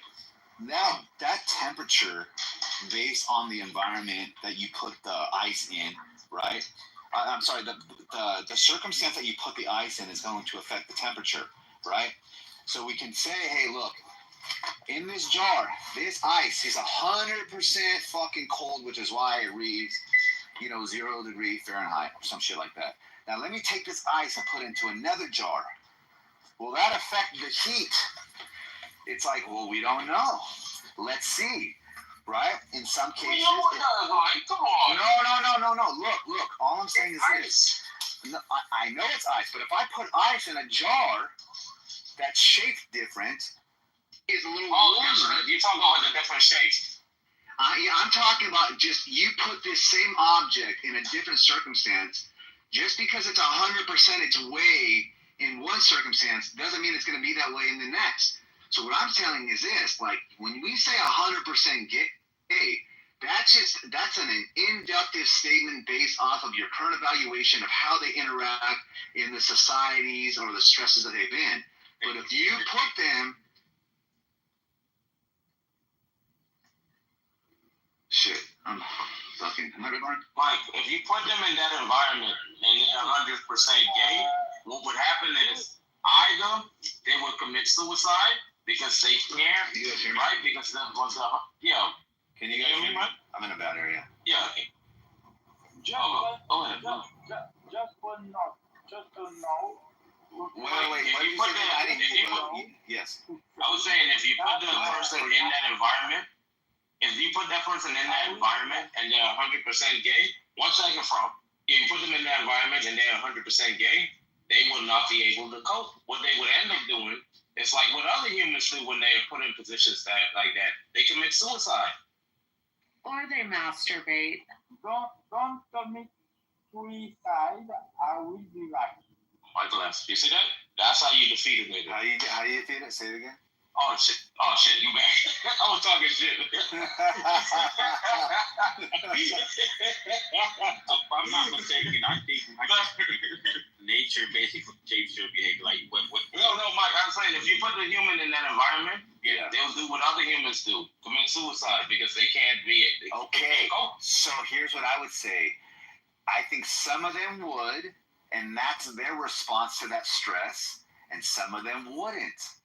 Now that temperature, based on the environment that you put the ice in, right? I'm sorry, the circumstance that you put the ice in is going to affect the temperature, right? So we can say, hey, look, in this jar, this ice is 100% fucking cold, which is why it reads, 0 degree Fahrenheit or some shit like that. Now let me take this ice and put it into another jar. Will that affect the heat? It's like, well, we don't know. Let's see. Right? In some cases. Come on. No. Look. All I'm saying is this. No, I know it's ice, but if I put ice in a jar that's shaped different, is a little warmer. You're talking about the different shapes. I'm talking about just you put this same object in a different circumstance. Just because it's 100% its way in one circumstance doesn't mean it's going to be that way in the next. So what I'm telling is this, like when we say 100% gay, that's an inductive statement based off of your current evaluation of how they interact in the societies or the stresses that they've been. But if you put them, am I recording? Mike, if you put them in that environment and they're 100% gay, what would happen is either they would commit suicide because they can't, right? Because that was Can you guys hear me? I'm in a bad area. Yeah. Go ahead. Just one note. Just a note. Wait. Yes. I was saying if you put the person in that environment, and they're 100% gay, 1 second from, if you put them in that environment and they're 100% gay, they will not be able to cope. What they would end up doing is like what other humans do when they are put in positions like that. They commit suicide. Or they masturbate. Don't commit suicide. I will be right. Michael, you see that? That's how you defeat a nigga. How do you defeat it? Say it again. Oh shit, you back. I was talking shit. If I'm not mistaken, I think nature basically shapes your behavior. Like what? No, Mike. I'm saying if you put the human in that environment, they'll do what other humans do: commit suicide because they can't be it. Okay. So here's what I would say. I think some of them would, and that's their response to that stress, and some of them wouldn't.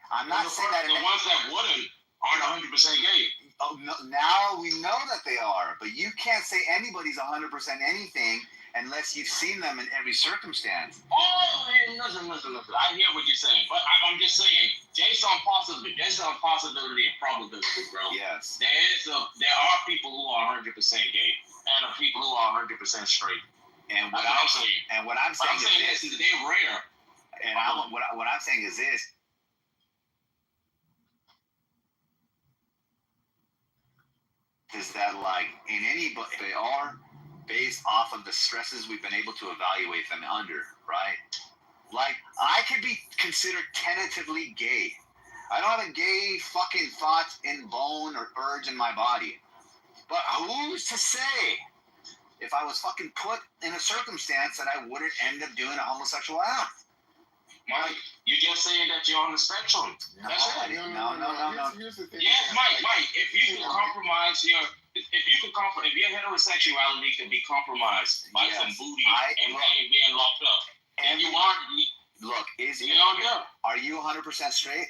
I'm not saying that the ones that wouldn't aren't 100% gay. Oh, no, now we know that they are, but you can't say anybody's 100% anything unless you've seen them in every circumstance. Oh, listen. I hear what you're saying, but I'm just saying, based on possibility and probability, bro. Yes. There are people who are 100% gay and people who are 100% straight. And what I'm saying is this, they're rare. And what I'm saying is this. Is that like in anybody they are based off of the stresses we've been able to evaluate them under, right? Like I could be considered tentatively gay. I don't have a gay fucking thought in bone or urge in my body. But who's to say if I was fucking put in a circumstance that I wouldn't end up doing a homosexual act? Mike, you're just saying that you're on the spectrum. That's it. No. Here's the thing. Yeah, Mike, if you can compromise if your heterosexuality can be compromised by some booty and being locked up, and you are, look, are you 100% straight?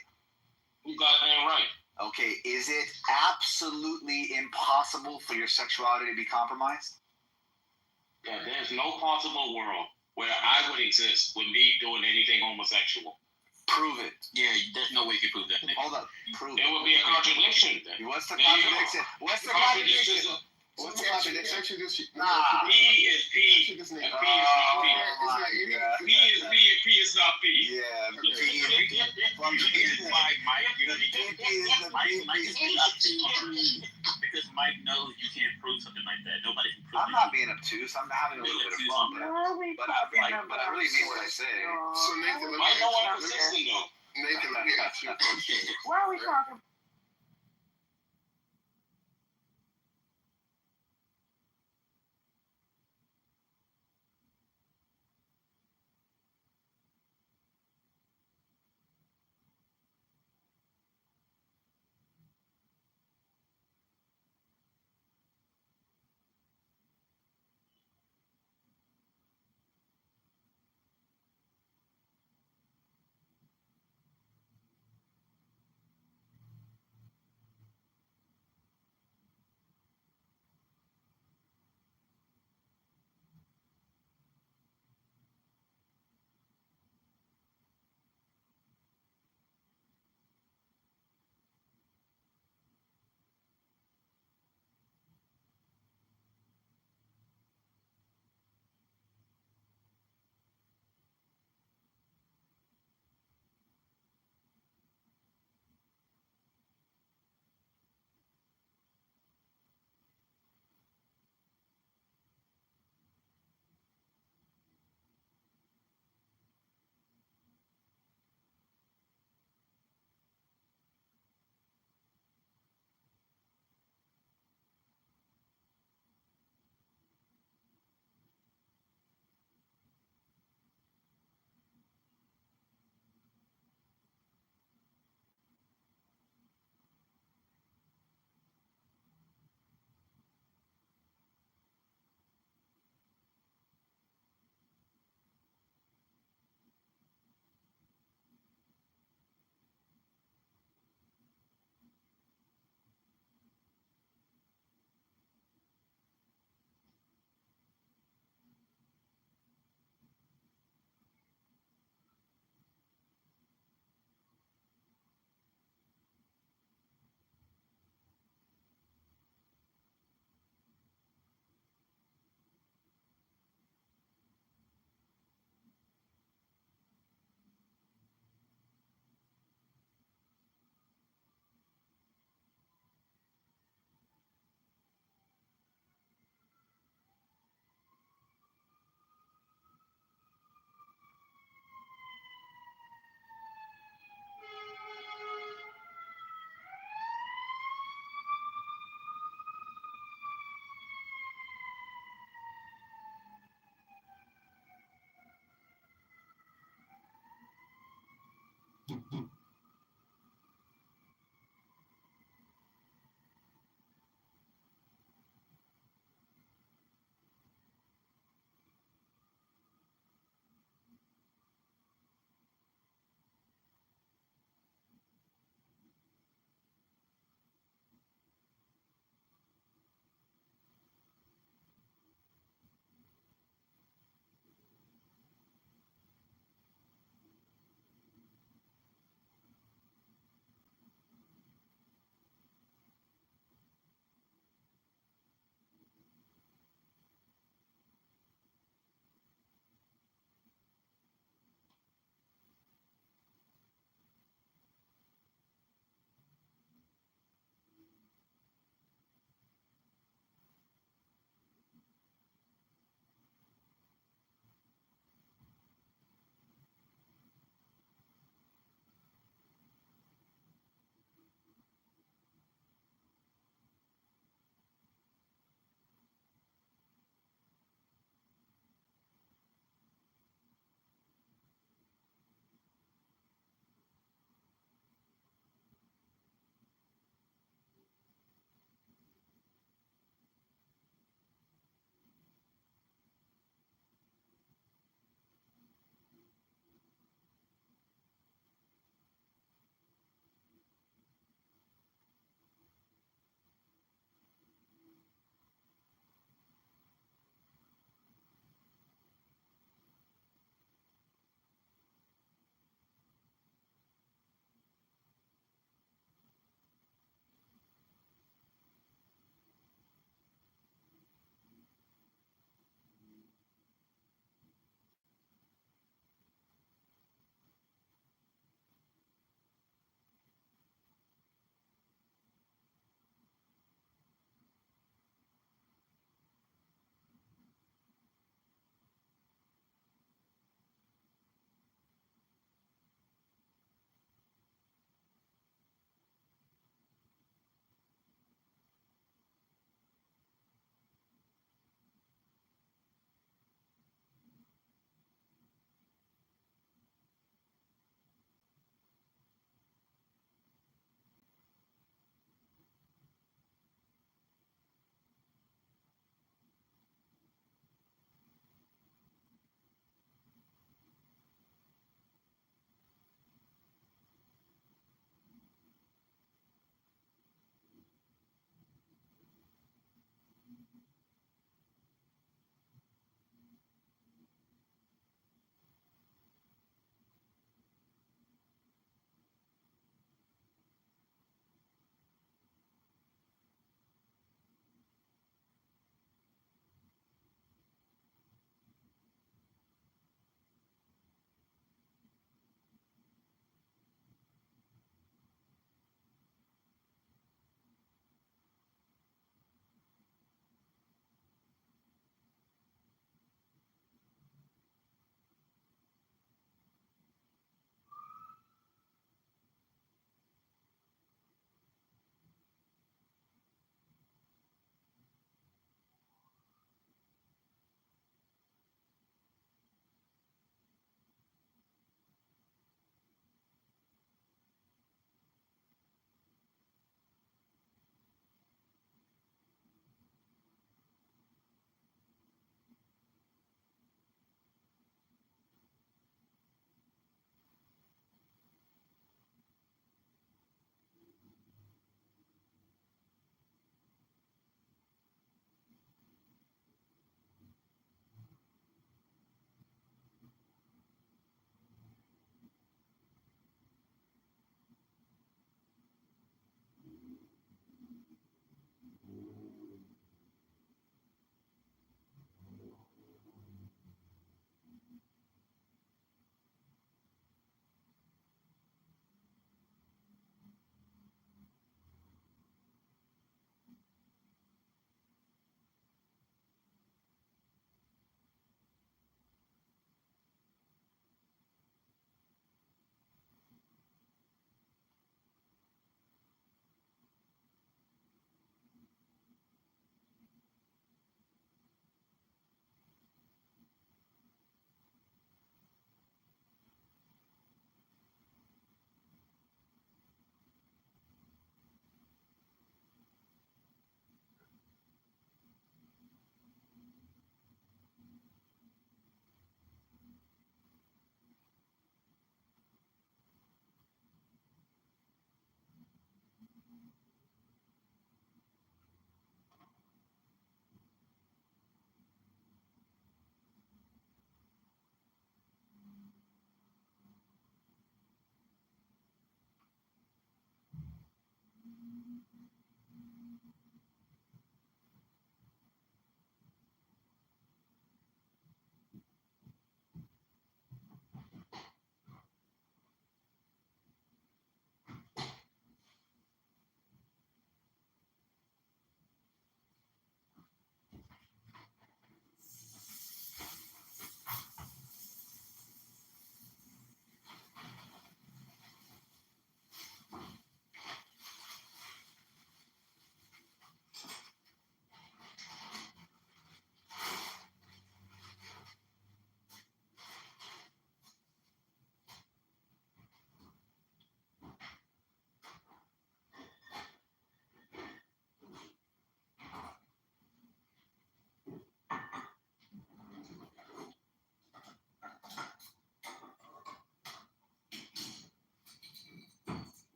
You goddamn right. Okay, is it absolutely impossible for your sexuality to be compromised? Yeah, there's no possible world where I would exist with me doing anything homosexual. Prove it. Yeah, there's no way you can prove that. Hold up. Prove it. There would be a contradiction. What's the contradiction? What's the contradiction? What's the contradiction? P is P, and P is not P. P is not P. Yeah, P is because Mike knows you can't prove something like that. Nobody can prove it. I'm not being obtuse. I'm having a little bit of fun. But I really mean what I say. So Nathan, Mike don't want to persistent though. Nathan, let me ask you a question. Why are we talking?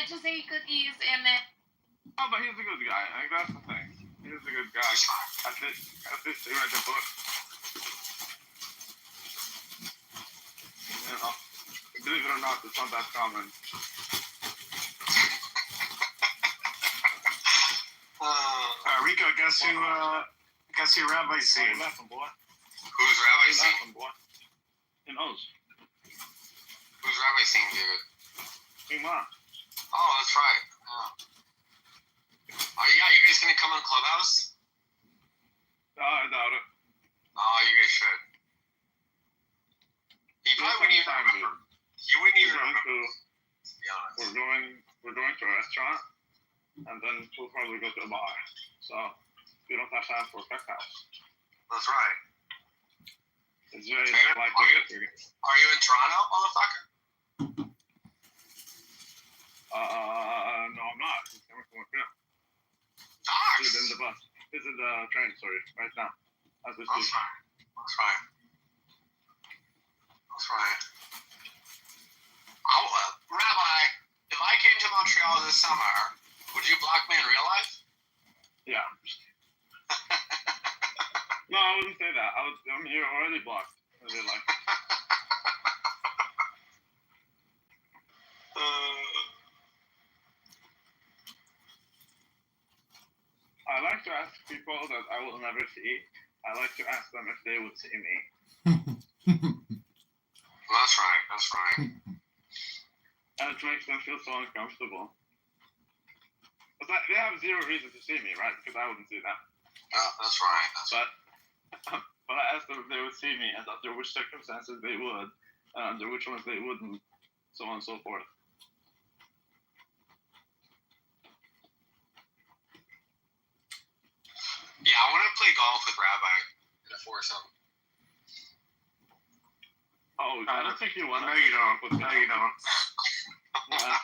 just ate cookies and then. Oh, but he's a good guy. I think that's the thing. He's a good guy. At least he read the book. You know, believe it or not, it's not that common. Rico, guess who Rabbi's Hey, seen? laughing, boy. Who's Rabbi Hey, Singh? laughing, boy. He knows. Who's Rabbi Singh, David? Hey, Ma. Oh, that's right. Oh, yeah, you guys gonna come on Clubhouse? No, I doubt it. Oh, you guys should. He probably wouldn't even Time, remember. He wouldn't even remember, to be honest. We're going to a restaurant, and then we'll probably go to a bar. So we don't have time for a cook house. That's right. It's very Are likely that we're going. Are you in Toronto, motherfucker? No, I'm not. He's coming from Montreal. Dogs! He's in the bus. He's in the train, sorry, right now. As we That's speak. right. That's right. That's right. Rabbi, if I came to Montreal this summer, would you block me in real life? Yeah. No, I wouldn't say that. I mean, you're already blocked in real life. I like to ask people that I will never see. I like to ask them if they would see me. That's right. That's right. And it makes them feel so uncomfortable. But they have zero reason to see me, right? Because I wouldn't see them. Yeah, that's right. That's right. But I asked them if they would see me and under which circumstances they would, and under which ones they wouldn't, so on and so forth. Yeah, I want to play golf with Rabbi in a foursome. Oh, I don't think you want to. No, you don't. No, you don't. Yeah.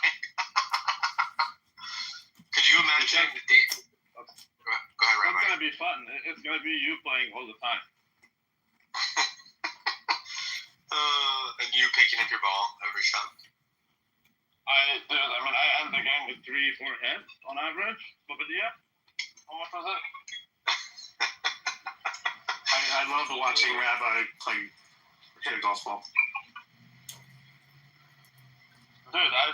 Could you imagine the date? Go ahead, It's Rabbi. gonna be fun. It's gonna be you playing all the time. And you picking up your ball every shot. I end the game with 3-4 hits on average. But yeah, how much was it? I love watching Rabbi hit a golf ball. Dude, I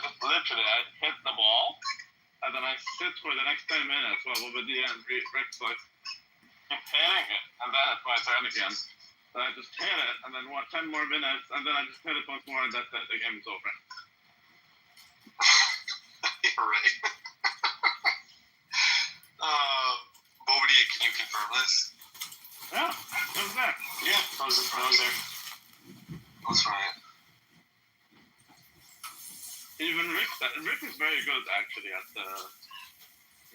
hit the ball, and then I sit for the next 10 minutes while Bobadilla and Rick's like hitting it, and then it's my turn again. So I just hit it, and then 10 more minutes, and then I just hit it once more, and that's it. The game is over. You're right. Bobadilla, can you confirm this? Yeah, it was there. Yeah, I was there. That's right. Even Rick is very good actually at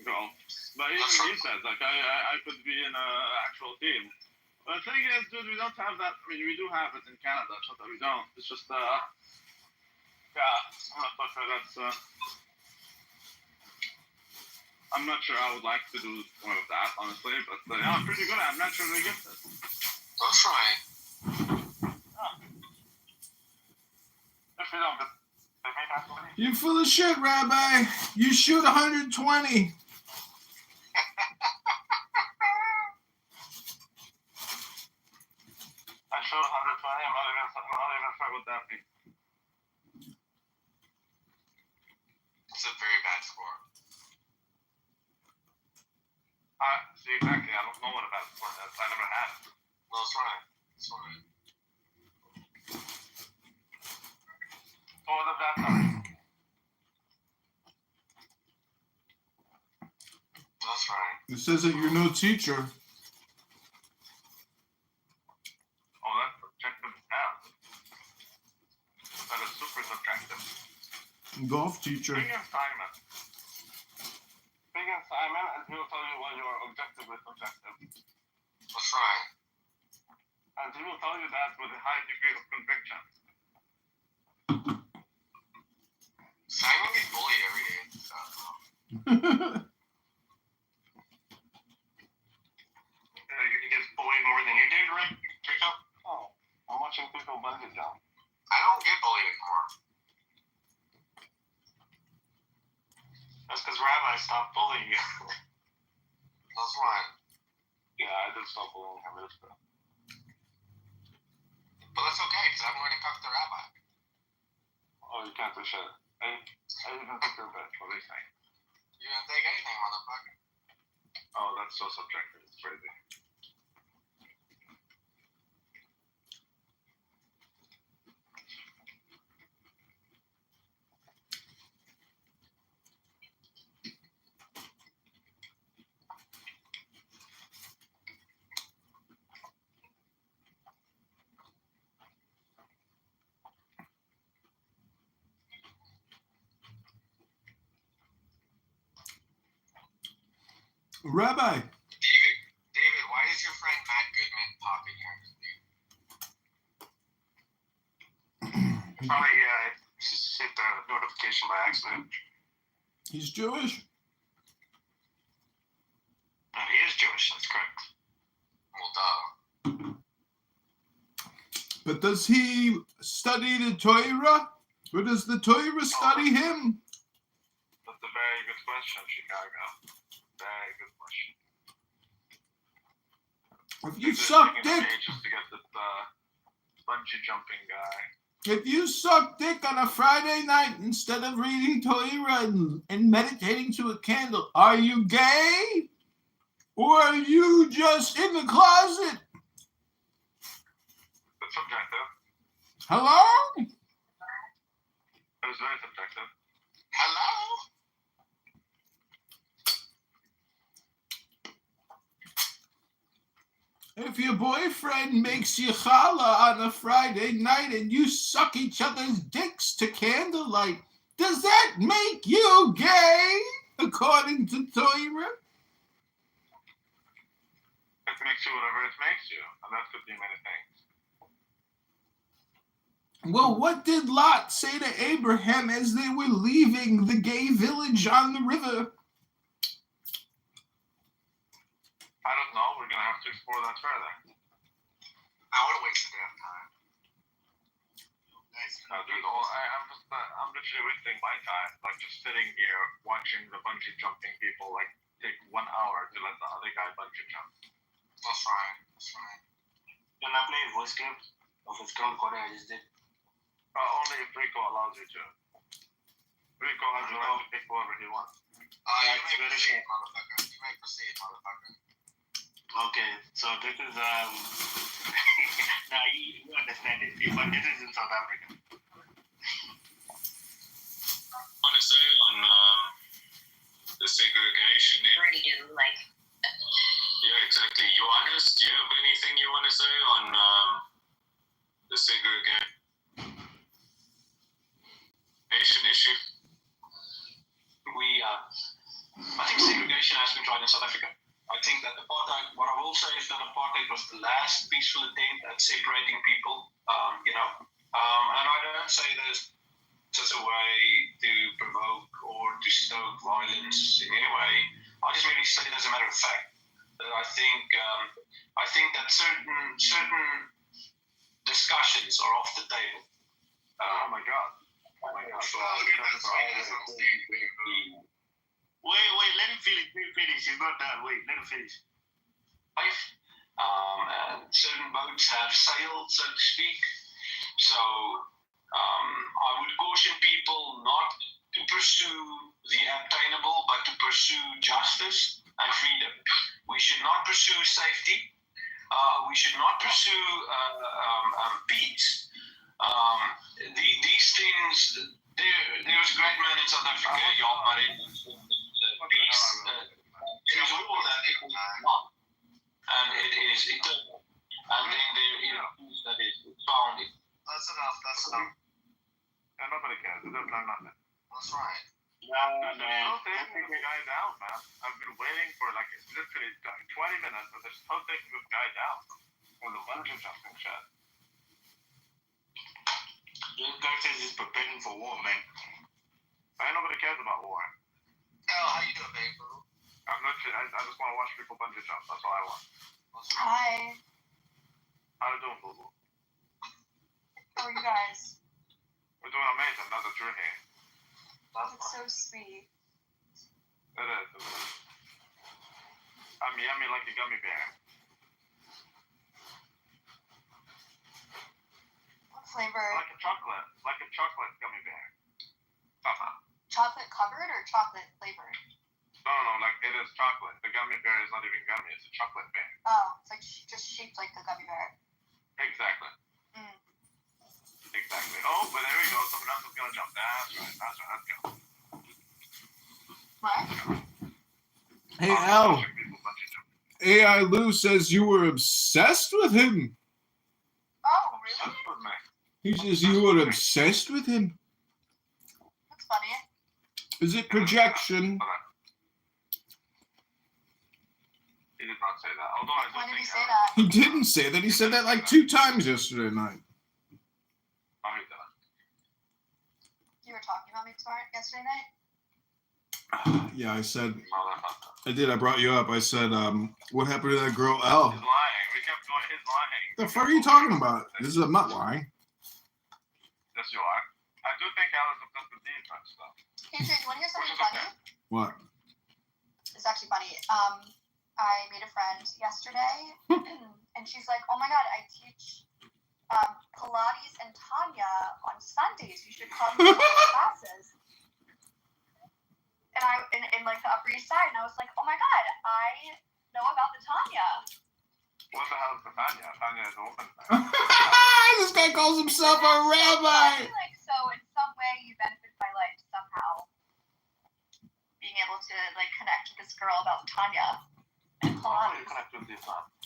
golf. But even he says like I could be in an actual team. But the thing is, dude, we don't have that. I mean, we do have it in Canada. It's not that we don't. It's just yeah, I'm not sure that's. I'm not sure I would like to do more of that, honestly. But yeah, I'm pretty good at it. I'm naturally gifted. That's right. If you don't, You're full of shit, Rabbi. You shoot 120. I showed 120. I'm not even sure what that means. It's a very bad score. See, exactly. I don't know what a bad score is. I never had it. No, that's right. That's right. So what does that mean? That's right. It says that you're no teacher. Oh, that's subjective as hell. That is super subjective. Golf teacher. Bring in Simon. And he will tell you why you are objectively subjective. That's right. And he will tell you that with a high degree of conviction. Simon gets bullied every day. So. He gets bullied more than you did, right? Rico? Oh, I'm watching people bungee jump. I don't get bullied anymore. I stopped bullying you. That's right. Yeah, I did stop bullying him. But that's okay, because I'm going to cook the rabbi. Oh, you can't do shit. I even took your bet. What are you saying? You didn't take anything, motherfucker. Oh, that's so subjective. It's crazy. Rabbi. David, why is your friend Matt Goodman popping here? Probably just hit the notification by accident. He's Jewish? He is Jewish, that's correct. Well, duh. But does he study the Torah? Or does the Torah study him? That's a very good question, Chicago. Very good question. If you suck dick, Just to get the bungee jumping guy. if you suck dick on a Friday night instead of reading Torah and meditating to a candle, are you gay? Or are you just in the closet? It's subjective. Hello? It was very subjective. Hello? If your boyfriend makes you challah on a Friday night and you suck each other's dicks to candlelight, does that make you gay, according to Torah? It makes you whatever it makes you, and that could be many things. Well, what did Lot say to Abraham as they were leaving the gay village on the river? I don't know. We're going to have to explore that further. I would have wasted damn time. Dude, I'm literally wasting my time, like just sitting here watching the bungee jumping people, like take 1 hour to let the other guy bungee jump. That's right. That's right. Can I play voice games of his current quarter I just did? Only if Rico allows you to. Rico has the right to pick whoever he wants. You may proceed, motherfucker. You may proceed, motherfucker. Okay, so this is now you understand it, but this is in South Africa. Want to say on the segregation? Already do, like. Yeah, exactly. Johannes, do you have anything you want to say on the segregation issue? I think segregation has been tried in South Africa. I think that apartheid, what I will say is that apartheid was the last peaceful attempt at separating people, and I don't say there's such a way to provoke or to stoke violence in any way. I just merely say it as a matter of fact that I think that certain discussions are off the table. Oh my god. Wait, let him finish. He's not done. Wait, let him finish. And certain boats have sailed, so to speak. So I would caution people not to pursue the obtainable, but to pursue justice and freedom. We should not pursue safety. We should not pursue peace. These things, there's a great man in South Africa, Jan Marais, peace. There's a war that it will not, and it is eternal. And then there, peace that is founded. That's enough. That's enough. And nobody cares. It doesn't learn nothing. That's right. There's no taking this guy down, man. I've been waiting for literally 20 minutes, but they're still taking this guy down for the bungee jumping shit. This guy says he's preparing for war, man. Ain't nobody cares about war. Hell, how you doing, babe? I just want to watch people bungee jump. That's all I want. Hi. How you doing, Boo Boo? How are you guys? We're doing amazing. Now that you're here. That's so sweet. It is. I'm yummy like a gummy bear. What flavor? Like a chocolate gummy bear. Somehow. Chocolate covered or chocolate flavored? No, like it is chocolate. The gummy bear is not even gummy. It's a chocolate bear. Oh, it's like just shaped like the gummy bear. Exactly. Mm. Exactly. Oh, but there we go. Someone else is gonna jump. That's right. Let's go. What? Hey, Al. AI Lou says you were obsessed with him. Oh, really? He says you were obsessed with him. That's funny. Is it projection? He did not say that. Although I When do did he think say that? He didn't say that. He said that like 2 times yesterday night. You were talking about me yesterday night? Yeah, I said. I did. I brought you up. I said, what happened to that girl, L? He's lying. We kept going. He's lying. The fuck are you talking about? I'm not lying. Yes, you are. I do think Al is obsessed with defense, though. Hey, Jay, you want to hear something funny? What? It's actually funny. I made a friend yesterday, and she's like, "Oh my god, I teach Pilates and Tanya on Sundays. You should come to my classes." And I in like the Upper East Side, and I was like, "Oh my god, I know about the Tanya." What the hell is the Tanya? Tanya is a woman. This guy calls himself a rabbi. Like, so in some way, you benefit by like somehow being able to like connect with this girl about Tanya and Pilates.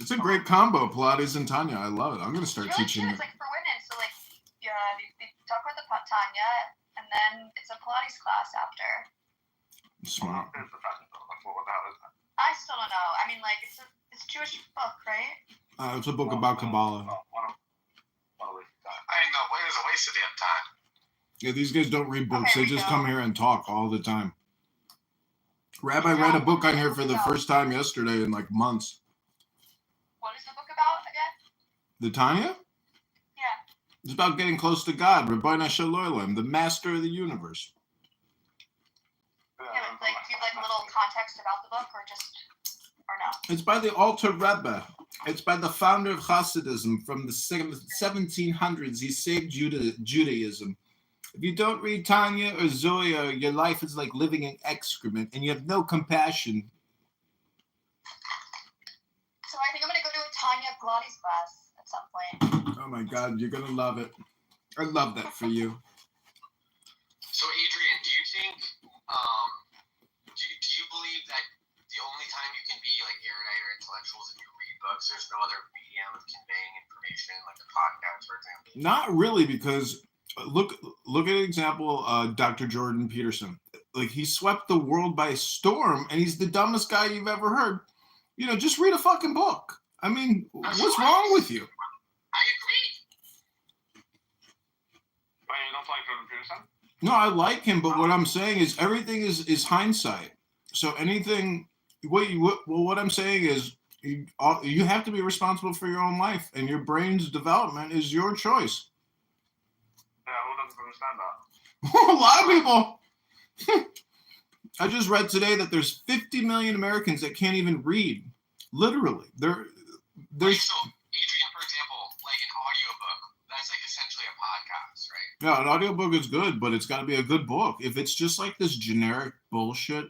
It's a great combo, Pilates and Tanya. I love it. I'm gonna start It's really teaching cute. it. It's like for women. So like, yeah, they talk about the Tanya, and then it's a Pilates class after. Smart. What the hell is that? I still don't know. I mean, like it's a Jewish book, right? It's a book about Kabbalah. I ain't no way. It's a waste of damn time. Yeah, these guys don't read books. They just come here and talk all the time. Rabbi read a book on here for the first time yesterday in like months. What is the book about again? The Tanya? Yeah. It's about getting close to God, Rabbeinu Shalom, the master of the universe. Yeah, but like, do you have like a little context about the book, or no? It's by the Alter Rebbe. It's by the founder of Hasidism from the 1700s. He saved Judaism. If you don't read Tanya or Zoya, your life is like living in excrement, and you have no compassion. So I think I'm gonna go to a Tanya Pilates class at some point. Oh my God, you're gonna love it. I love that for you. So Adrian, do you think, do you believe that the only time you can be like erudite or intellectual is if you read books? There's no other medium of conveying information, like a podcast, for example? Not really, because look at an example, Dr. Jordan Peterson. Like, he swept the world by storm, and he's the dumbest guy you've ever heard. You know, just read a fucking book. I mean, what's wrong with you? I agree. Wait, you don't like Jordan Peterson? No, I like him, but what I'm saying is everything is hindsight. So anything, what I'm saying is you have to be responsible for your own life, and your brain's development is your choice. Yeah, who doesn't understand that? A lot of people. I just read today that there's 50 million Americans that can't even read. Literally, there's. So, Adrian, for example, like an audiobook, that's like essentially a podcast, right? Yeah, an audiobook is good, but it's got to be a good book. If it's just like this generic bullshit,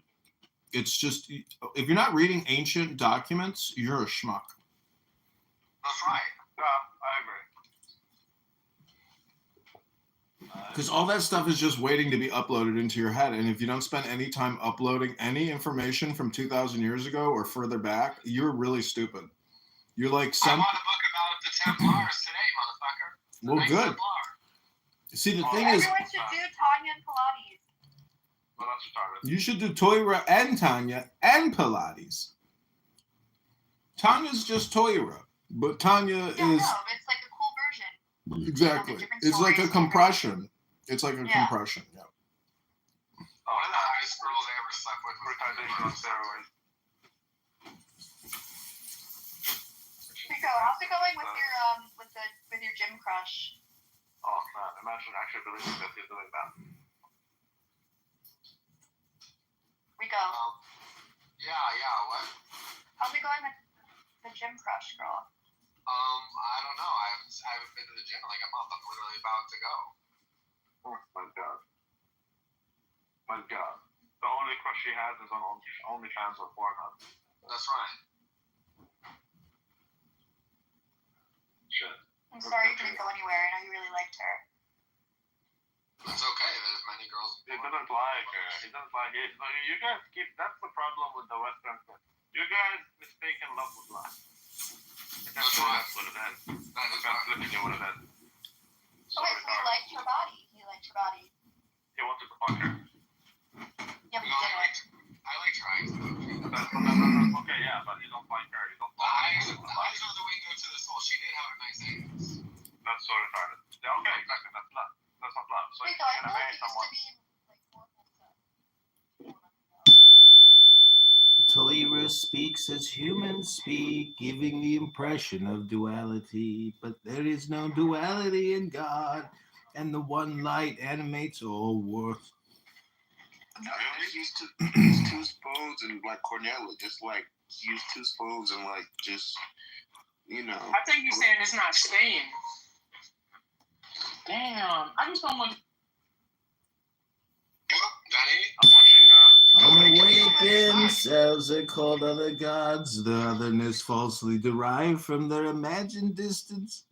it's just, if you're not reading ancient documents, you're a schmuck. That's right. Yeah, I agree. Because all that stuff is just waiting to be uploaded into your head. And if you don't spend any time uploading any information from 2,000 years ago or further back, you're really stupid. You're like I bought a book about the Templars today, motherfucker. Well, Nice good. Templar. See, the thing is, Everyone should do Tanya and Pilates. Well, that's retarded. you should do Torah and Tanya and Pilates. Tanya's just Torah, but Tanya Yeah, is no, it's like a cool version. exactly. different It's like a stories. compression. It's like a Yeah. compression. Yeah. One of the hottest girls I ever slept with was Retardation on steroids. Rico, how's it going with your gym crush? Oh man, imagine actually believing that he's doing that. Rico, go? Yeah, what? How's it going with the gym crush girl? I don't know. I haven't been to the gym in like a month. I'm literally about to go. Oh my god. My god. The only crush she has is on OnlyFans or Pornhub. That's right. Shit. I'm sorry you didn't go anywhere. I know you really liked her. It's okay. There's many girls. He doesn't like her. He doesn't like it. No, you guys keep. That's the problem with the Western. You guys mistaken love with love. That's what it is. That's literally what it is. Oh wait, so he liked her body. He liked her body. He wanted to fuck her. Yeah, but you didn't. I like trying to. Okay, yeah, but you don't like her. You don't like her. I know the window to the soul. She did have a nice anus. That's so retarded. Yeah, okay, exactly. That's love. That's not love. So Wait, you're no, I gonna feel like marry it used someone. to be like horrible stuff. Toira speaks as humans speak, giving the impression of duality. But there is no duality in God, and the one light animates all worlds. Use two spoons and like Cornella, just like use two spoons and like just, you know. I think you're saying it's not staying. Damn, I just don't want. Unawakened selves are called other gods. The otherness falsely derived from their imagined distance.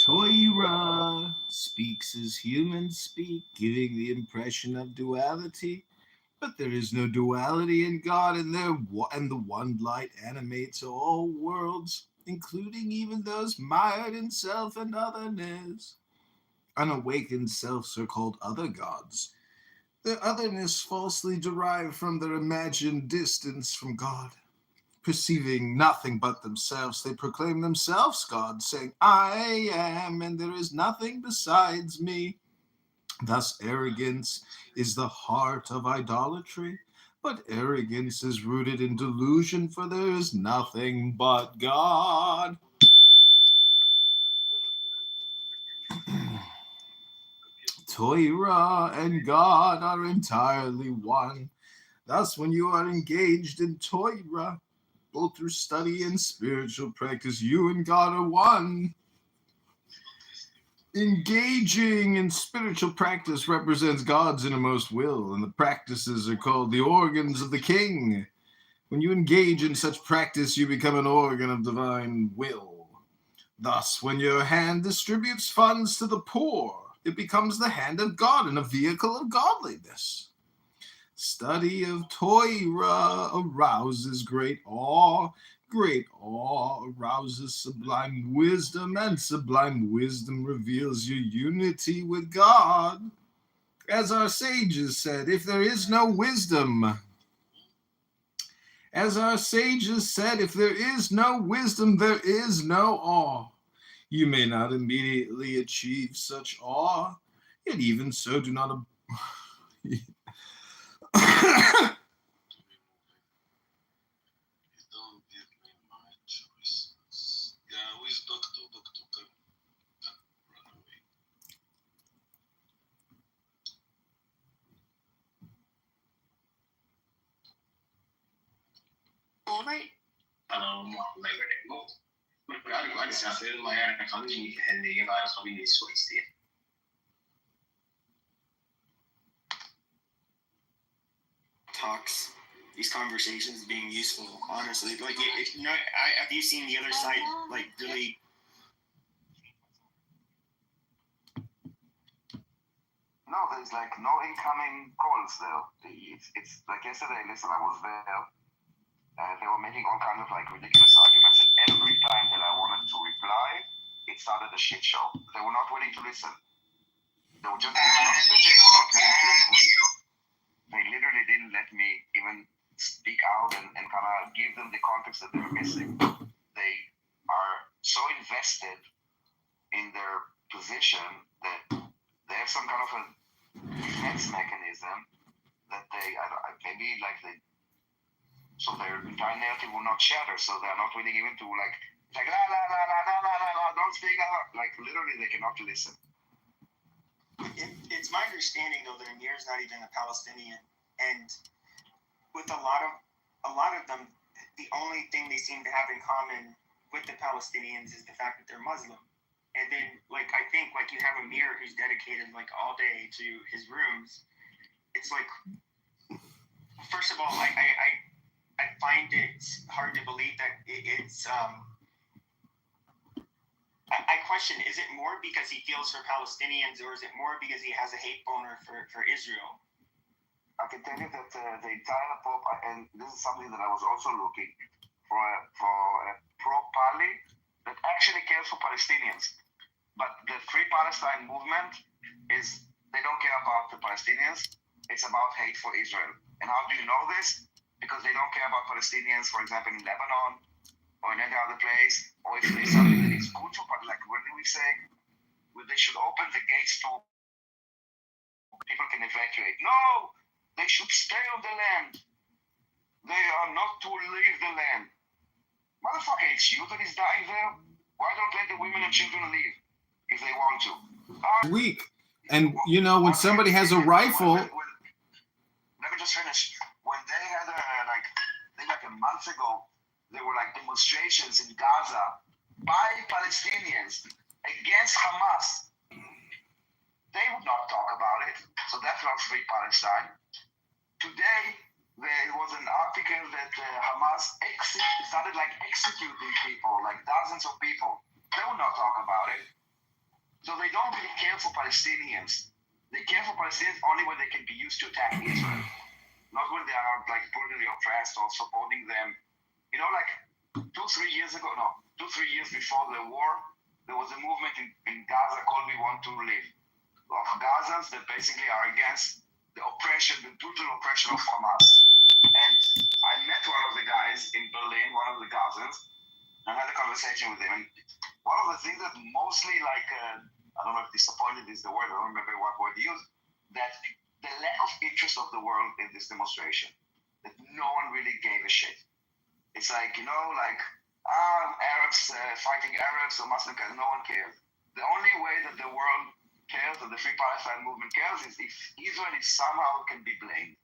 Toira speaks as humans speak, giving the impression of duality. But there is no duality in God, and the one light animates all worlds, including even those mired in self and otherness. Unawakened selves are called other gods. Their otherness falsely derived from their imagined distance from God. Perceiving nothing but themselves, they proclaim themselves God, saying, I am, and there is nothing besides me. Thus, arrogance is the heart of idolatry, but arrogance is rooted in delusion, for there is nothing but God. Toira and God are entirely one. Thus, when you are engaged in Toira, both through study and spiritual practice, you and God are one. Engaging in spiritual practice represents God's innermost will, and the practices are called the organs of the king. When you engage in such practice, you become an organ of divine will. Thus, when your hand distributes funds to the poor, it becomes the hand of God and a vehicle of godliness. Study of Toira arouses great awe. Great awe arouses sublime wisdom, and sublime wisdom reveals your unity with God. As our sages said, if there is no wisdom, there is no awe. You may not immediately achieve such awe, yet even so do not All right. Talks, these conversations being useful, honestly. Like, have you seen the other side, like, really? No, there's like no incoming calls there. It's like yesterday, listen, I was there. They were making all kinds of like ridiculous arguments, and every time that I wanted to reply, it started a shit show. They were not willing to listen. They were just not willing to agree. They literally didn't let me even speak out and kind of give them the context that they were missing. They are so invested in their position that they have some kind of a defense mechanism that maybe like so their entire narrative will not shatter, so they're not really given to like la la la la la la la la, don't speak out. Like literally they cannot listen. It's my understanding though that Amir is not even a Palestinian, and with a lot of them, the only thing they seem to have in common with the Palestinians is the fact that they're Muslim. And then, like, I think, like, you have Amir who's dedicated, like, all day to his rooms. It's like, first of all, I find it hard to believe that it's, I question, is it more because he feels for Palestinians, or is it more because he has a hate boner for Israel? I can tell you that the entire Pope, and this is something that I was also looking for a pro-Pali that actually cares for Palestinians. But the Free Palestine movement is, they don't care about the Palestinians. It's about hate for Israel. And how do you know this? Because they don't care about Palestinians, for example, in Lebanon or in any other place, or if there's something that is good for, like when we say they should open the gates to people can evacuate. No! They should stay on the land. They are not to leave the land. Motherfucker, it's you that is dying there. Why don't let the women and children leave if they want to? Weak. And, you know, when somebody has a rifle. Let me just finish. When they had, I think like a month ago, there were like demonstrations in Gaza by Palestinians against Hamas. They would not talk about it. So that's not Free Palestine. Today, there was an article that Hamas started like executing people, like dozens of people. They will not talk about it. So they don't really care for Palestinians. They care for Palestinians only when they can be used to attack Israel. Not when they are like brutally oppressed or supporting them. You know, like 2-3 years before the war, there was a movement in Gaza called We Want to Live. Of Gazans that basically are against the oppression, the brutal oppression of Hamas. And I met one of the guys in Berlin, one of the Gazans, and had a conversation with him. And one of the things that mostly I don't know if disappointed is the word, I don't remember what word he used, that the lack of interest of the world in this demonstration, that no one really gave a shit. It's like, you know, like, Arabs fighting Arabs or Muslim guys, no one cares. The only way that the world cares, that the Free Palestine movement cares, is if Israel is somehow can be blamed.